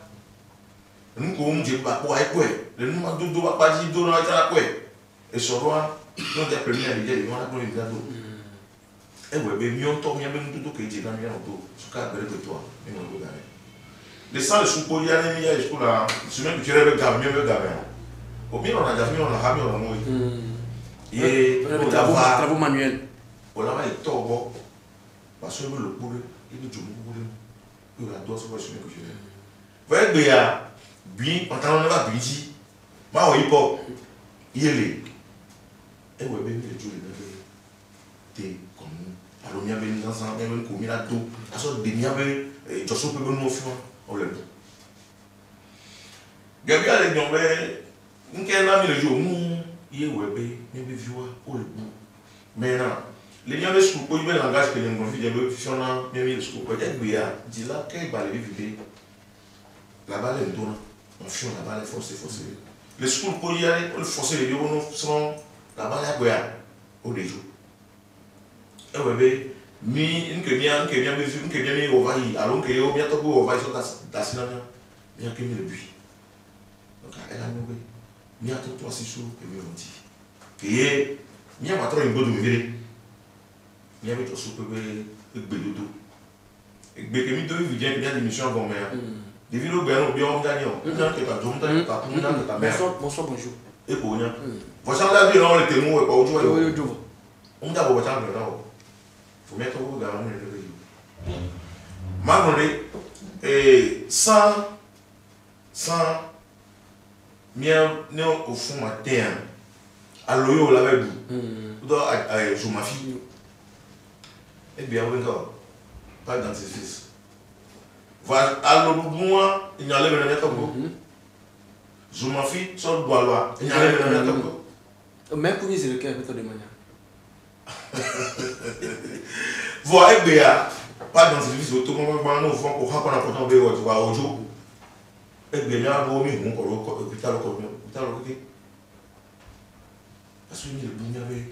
nko mu je pa po ai ko le nu ma do pa ji do na ta ko e so ro no de premier de je no na ko ni da do e we be mi on to mi be ndu do ke je na mi na do su ka bere be to ni mo do ga le sang le soupo ya ni ya esco la semaine que tu rêves ga mi be ga ben o mi no na ja mi no na ha mi no mo et travaux manuels on a été au bord parce que le poulet il est du poulet il a deux fois sur que je vais voyez bien bien en tant que va bien dit ma o hip hop il est et ouais ben il est joli t'es comme alors il y a ben dans ça même comme il a tout à ce dernier ben je suis peu bon fou on le Gabriel les gens ben on qu'un ami le jour il est ouais ben mais vieux au le bout maintenant les gens sont pour le langage que les gens vivent de fiona même ils sont pour être bien dit là quel balle vivre la balle est donnée on fiona la balle forcé les schools pour y aller on forcer les gens non sont la balle est bien au déjou et ouais ben mi une que bien mi on va y alors que on bientôt on va y sur ta cinéma bien que mi le but donc elle a nous mi a tout toi c'est chaud et mi on dit que mi a pas trop une bonne nouvelle il y avait tout ce que Bedodo. Et Bekemi de vivre bien d'émission avant mère. Des vidéos bien au bien on gagne. On a que ta jambe ta on a que ta mère. Bonsoir bonjour. Et pour rien. Voici la vie là on était mou et pas aujourd'hui. On a beau temps là. Faut mettre au gars on est le Malgré et sans mien non au fond matin. À l'oyo la veille. Dans je ma fille. Eh bien, on va pas dans ses fils. Voilà, alors moi, il y a les mêmes temps. Je m'en fiche, sur le doigt là, il y a les mêmes temps. Mais pour c'est lequel peut te demander. Voilà, eh bien, pas dans ses fils, automatiquement, nous faisons pour qu'on a pourtant bé au jour. Eh bien, il y a un bon milieu, on va hôpital côté. Parce que il y avait,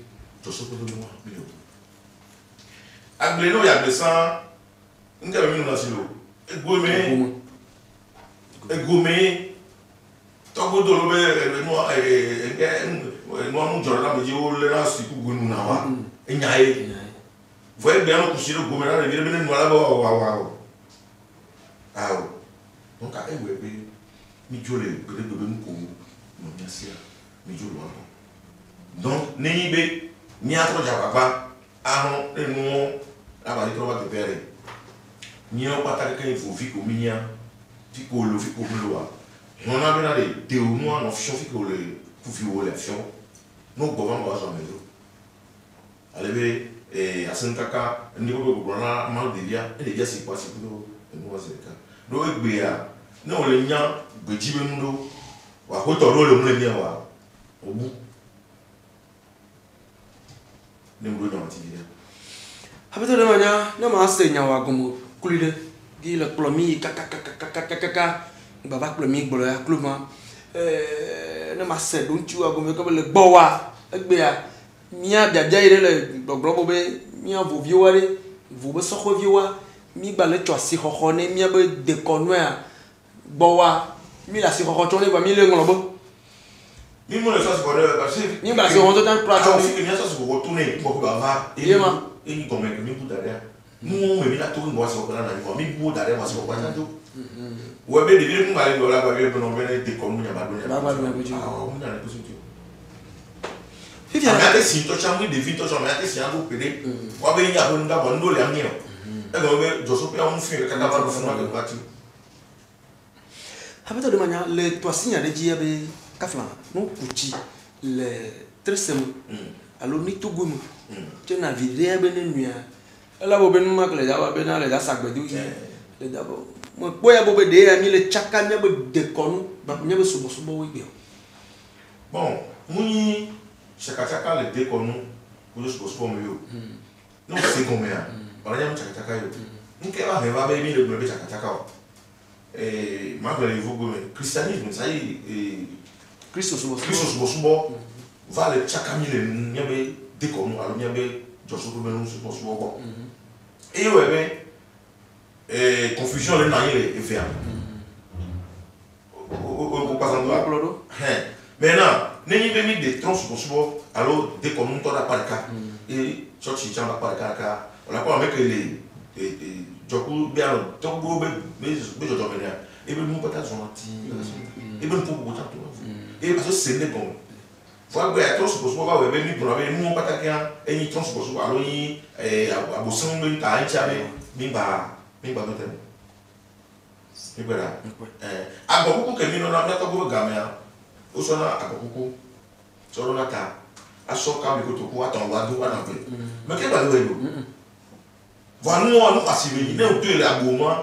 je sais pas de moi, milieu. Agleno ya besan nka be mi no silo egome togodo lo be no amu joro la meji o le na siku gunu na wa enyae voye bien no kusiro gome na le be no la wa awo donc a ewe be mi jole be mu ko no mi asia mi jolo wa donc ni be mi atro ja papa ahon enu abali trova de pere nio pataka que il faut fico minha fico lo non a bena de teu no no fico le fufi o le fion no govan wa so mezo alebe et à Saint-Kaka, niveau de la mal de via, et les gars, c'est quoi, c'est plutôt, nous, c'est le cas. Donc, Béa, nous, les gens, Béji Benundo, ou à côté de l'homme, au bout. Nous, nous, dans l'activité. Habis tu de mana, nama asenya wa gomo kulide, gila plomi kaka, baba plomi bolo ya kluma, nama ase don't you wa gomo comme le boa, ekbea, mia biabia ire le blogro be, mia vo vieware, vo be soko viewa, mi ba le choisi hohone, mia be dekonwa, boa, mi la si hohochone ba mi le ngolobo. Mi mo le so ko de parce que mi ba se on totan prato. Mi mi so ko retourner ko ba va. Yema. Et comme que mi pour derrière. Nous on me la tourner moi so ko na na mi pour derrière moi so ko ta to. Ou be de dire ko ba le la ba be no be de ko mu nya ba do nya. Ba do nya ko ji. Ah, on na ko so ti. Fifi ana te si to chambu de vito so me te si ango pede. Wa be nya ko nga bo ndo le amio. E go be jo so pe on fi ka ta ba do fun wa de parti. Habis tu de mana le toi signe de dia be kafla no kuchi le tresem alors ni to gumu tu na vidéo be nuya la bo be nu mak le da ba be na le da sagbedu le da bo mo boya bo be de mi le chaka nya be de konu ba nya be subo subo wi be bon muni chaka le de konu ko jo subo mo yo no se combien para nya chaka yo nke ba be mi le be chaka o malgré les vous christianisme ça y Christos subo va le chakami le nyabe de comme alors nyabe josso ko benu subo ko et ouais confusion le na yele e faire au passant là maintenant neni be mi de tron subo alors de comme on la parka et church chamba parka ka on a pas avec les joku bien to go be jojo benia e be mu pata zonati e be mu po ta to e parce que c'est né bon faut que être supposé va we be ni pour avoir mu pata kia e ni tron supposé alors yi abosun be ta ncha be mimba no tem e bera agokuku ke mi no na to go gamea o so na agokuku so na ta aso ka bi ko to ko atan wa do na be me ke ba do voilà nous on passe bien on peut la gourmand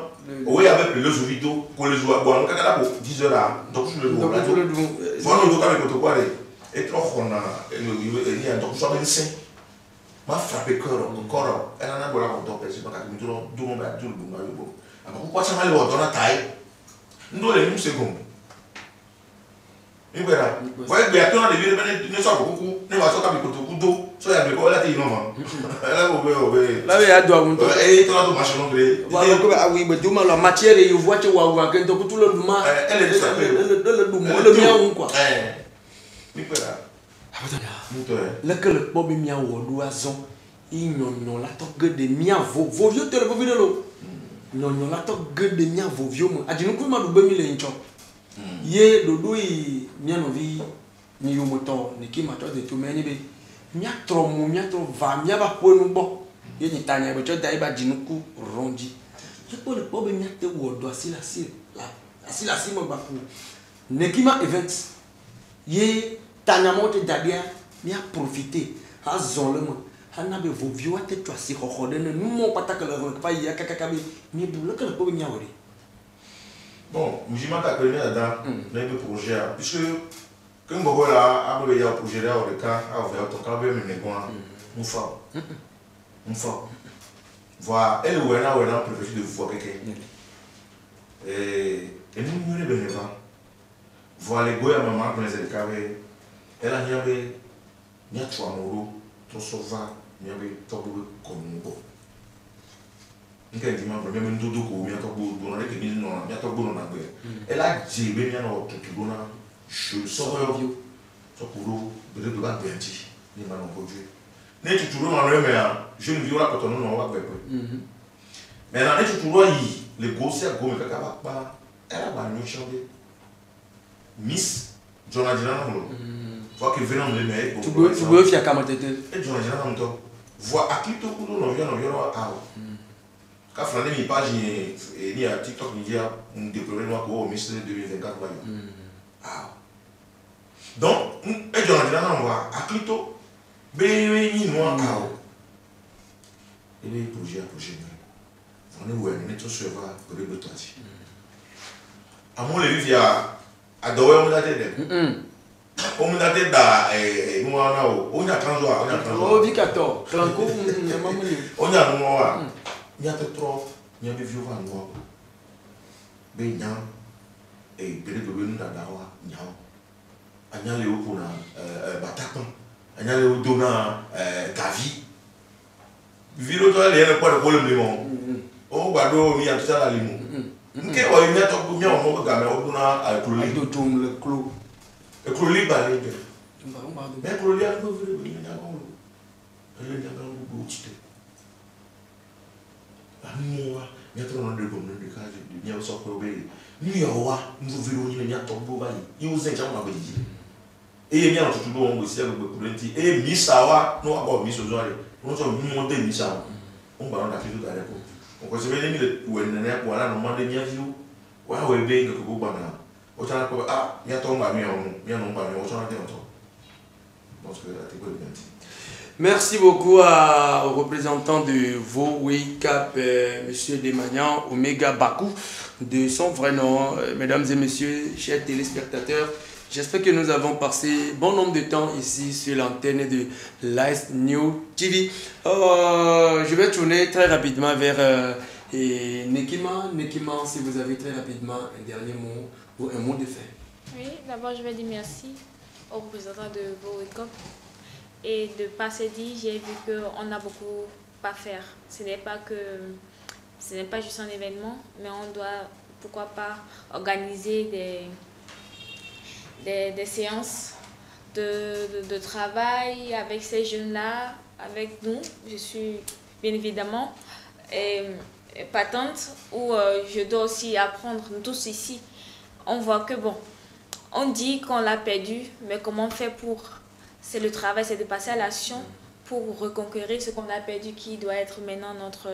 oui avec le jeu vidéo pour les joueurs bon on quand pour 10 heures là donc je le voilà nous quand même quoi et trop on a il y a donc ça ben c'est m'a frappé corps elle en a voilà on doit c'est pas que nous tout monde a tout le monde bon alors pourquoi ça m'a le dans la taille nous les nous secondes et voilà voyez bien toi les vieux ne sont pas beaucoup ne va pas comme tout do so ya be ko la ti no ma la bo be la be ya do agun to e to la do machine anglais wa ko be awi be duma la matière you voit wa que to tout le duma elle est ça le duma le mia un quoi mi pera le que le bob mia wo do azon i nyonyo la to gede mia vo vieux te le vo vidéo nyonyo la to gede mia vo vieux mo adinu ku ma do be mi le ncho ye dodo i mia no vi ni yo moto ni ki ma to de to me ni be mia tro va mia ba po nu bo ye ni tanya be cho dai ba jinuku ronji je po le po be mia te wo do asila mo ba ku nekima events ye tanya mo te dadia mia profiter ha zon le mo hana be vo viwa te to asi ho de nu mo pataka le pa ya kaka be mi bu le ka le po be mia wori bon mujima ta connait là dans le projet puisque quand on voit là après il y a un projet là au cas à ouvert ton cas même mais bon on fait voilà elle ou elle a préféré de voir quelqu'un et nous ne venons pas voilà les goya maman quand les écarts elle a n'y a trois mots ton sauva n'y a pas comme bon nke di ma problem ndo do ko mi atogbo do na ke mi no mi atogbo na gbe e la je be mi na otutu na je so yo so kuro be de ba benti ni ma no boju ne tutu na no me a je ne viola ko to no wa gbe mais na ne tutu ro yi le go se go me kaka pa era ba no chande miss Jonadina no faut que venant le me tu veux faire comme tete e Jonadina no to voit akito kudo no vient a quand Flandre mi page ni à TikTok ni dia un déploiement noir au Miss 2024 va donc et Jonathan on voit à Clito be ni noir et les projets à projet. On est où on est tous sur pour les besoins. À mon avis, il y a adoré on a des. On a des da nous on a 30 jours, on a 30 jours. Oh, Vicator, Clanco, On a nous il y a trop, il y a des vieux vents noirs. Ben yam et peut-être que nous d'adawa yam. Anya le pour na bataton. Anya le dona gavi. Vilo to le ne pas de problème limon. O gbado mi atuta la limon. Nke o mi ato mi o mo ga me o na cloli do tom le clou. E cloli ba le. Mais cloli a ko vile bi na ko. Le na ko go chite. Ami wa mi ato na de bom de ka de mi o so ko be. Ni yo wa nvu vile ni mi ato bo ba ni. Yi o se ja ma ba ji. Et bien tout le monde aussi avec beaucoup de gens et misawa nous avons mis aux oreilles nous sommes montés misawa on va dans la fille de la réponse on considère les mille ou elle n'est pas là non mais bien sûr ouais ouais bien que beaucoup bana au temps que ah bien tombe à mieux bien non pas mieux au temps que parce que la théorie bien. Merci beaucoup aux représentants de Vo Wake Up, Monsieur Demagnan, Omega Baku, de son vrai nom, mesdames et messieurs, chers téléspectateurs. J'espère que nous avons passé bon nombre de temps ici sur l'antenne de Light New TV. Je vais tourner très rapidement vers Nekima. Nekima, si vous avez très rapidement un dernier mot ou un mot de fin. Oui, d'abord je vais dire merci aux représentants de Vo Wake Up. Et de passer dit, j'ai vu qu'on a beaucoup à faire. Ce n'est pas juste un événement, mais on doit, pourquoi pas, organiser des séances de travail avec ces jeunes-là, avec nous. Je suis bien évidemment patente où je dois aussi apprendre, nous tous ici. On voit que bon, on dit qu'on l'a perdu, mais comment on fait pour... C'est le travail, c'est de passer à l'action pour reconquérir ce qu'on a perdu qui doit être maintenant notre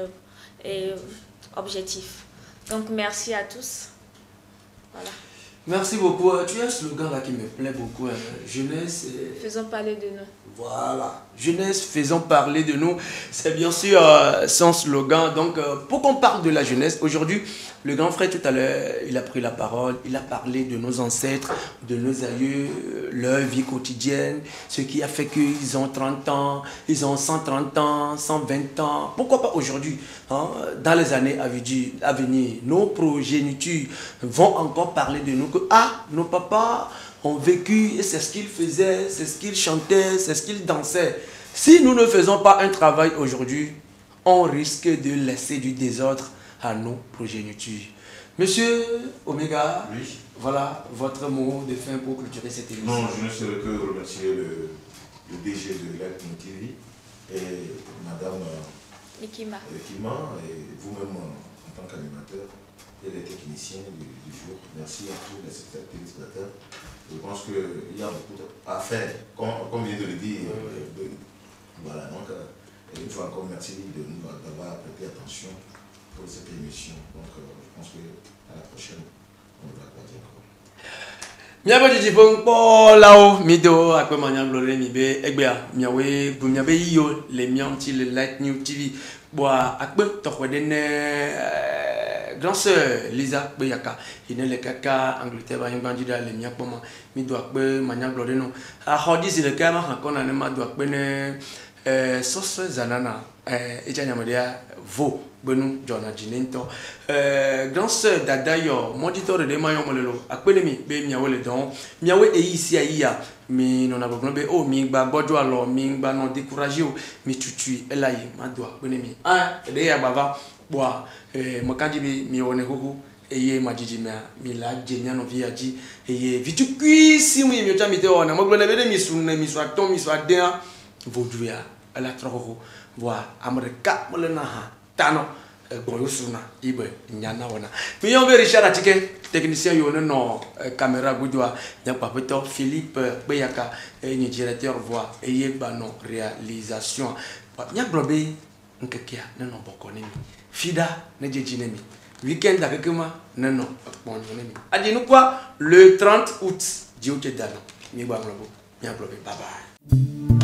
objectif. Donc merci à tous. Voilà. Merci beaucoup. Tu as un slogan là qui me plaît beaucoup. Jeunesse. Faisons parler de nous. Voilà. Jeunesse, faisons parler de nous. C'est bien sûr son slogan. Donc, pour qu'on parle de la jeunesse, aujourd'hui, le grand frère tout à l'heure, il a pris la parole. Il a parlé de nos ancêtres, de nos aïeux, leur vie quotidienne, ce qui a fait qu'ils ont 30 ans, ils ont 130 ans, 120 ans. Pourquoi pas aujourd'hui, hein, dans les années à venir, nos progénitures vont encore parler de nous que nos papas ont vécu et c'est ce qu'ils faisaient, c'est ce qu'ils chantaient, c'est ce qu'ils dansaient. Si nous ne faisons pas un travail aujourd'hui, on risque de laisser du désordre à nos progénitures. Monsieur Omega, oui. Voilà votre mot de fin pour clôturer cette émission. Non, je ne saurais que remercier le DG de Light New TV et Madame Nekima et vous-même en tant qu'animateur et les techniciens du jour. Merci à tous les téléspectateurs. Je pense qu'il y a beaucoup à faire, comme vient de le dire. Voilà, donc une fois encore, merci d'avoir prêté attention pour cette émission. Donc je pense qu'à la prochaine, on va pas dire encore. Miabo jijipong po lao mido akwe manyang lore mibe egbea miawe bumiabe yo le mianti le Light New TV boa akwe tokwedene grand sœur Lisa Beyaka ine le kaka Angleterre ba yingbanjida le miapoma mido akwe manyang lore no a hodisi le kama hakona ne mado akwe ne soso zanana echanyamadia vo benu jona jinento grand sœur dadayo moniteur de mayo molelo akpele mi be miawe le don miawe eisi aia mi non abogno be o mi gba bojo alo mi gba non décourager o mi tutu elayi mado akpele mi de ya baba boa mo kanji bi mi woni huhu eye majiji mi la jenya no viaji eye vitu kwisi mi mi ocha mi te ona mo glo na be de mi su aton mi su aden vodouya ala troko boa amreka molena ha tano boyosuna ibe nyana wana mi yon be Richard Atike technicien yo no caméra gudwa nya papeto Philippe Beyaka ni directeur voix et yeba no réalisation nya blobe nkekia neno bokoni fida ne jejinemi weekend akekema neno akponjonemi adinu kwa le 30 août diouté dano mi ba blobe nya blobe bye bye.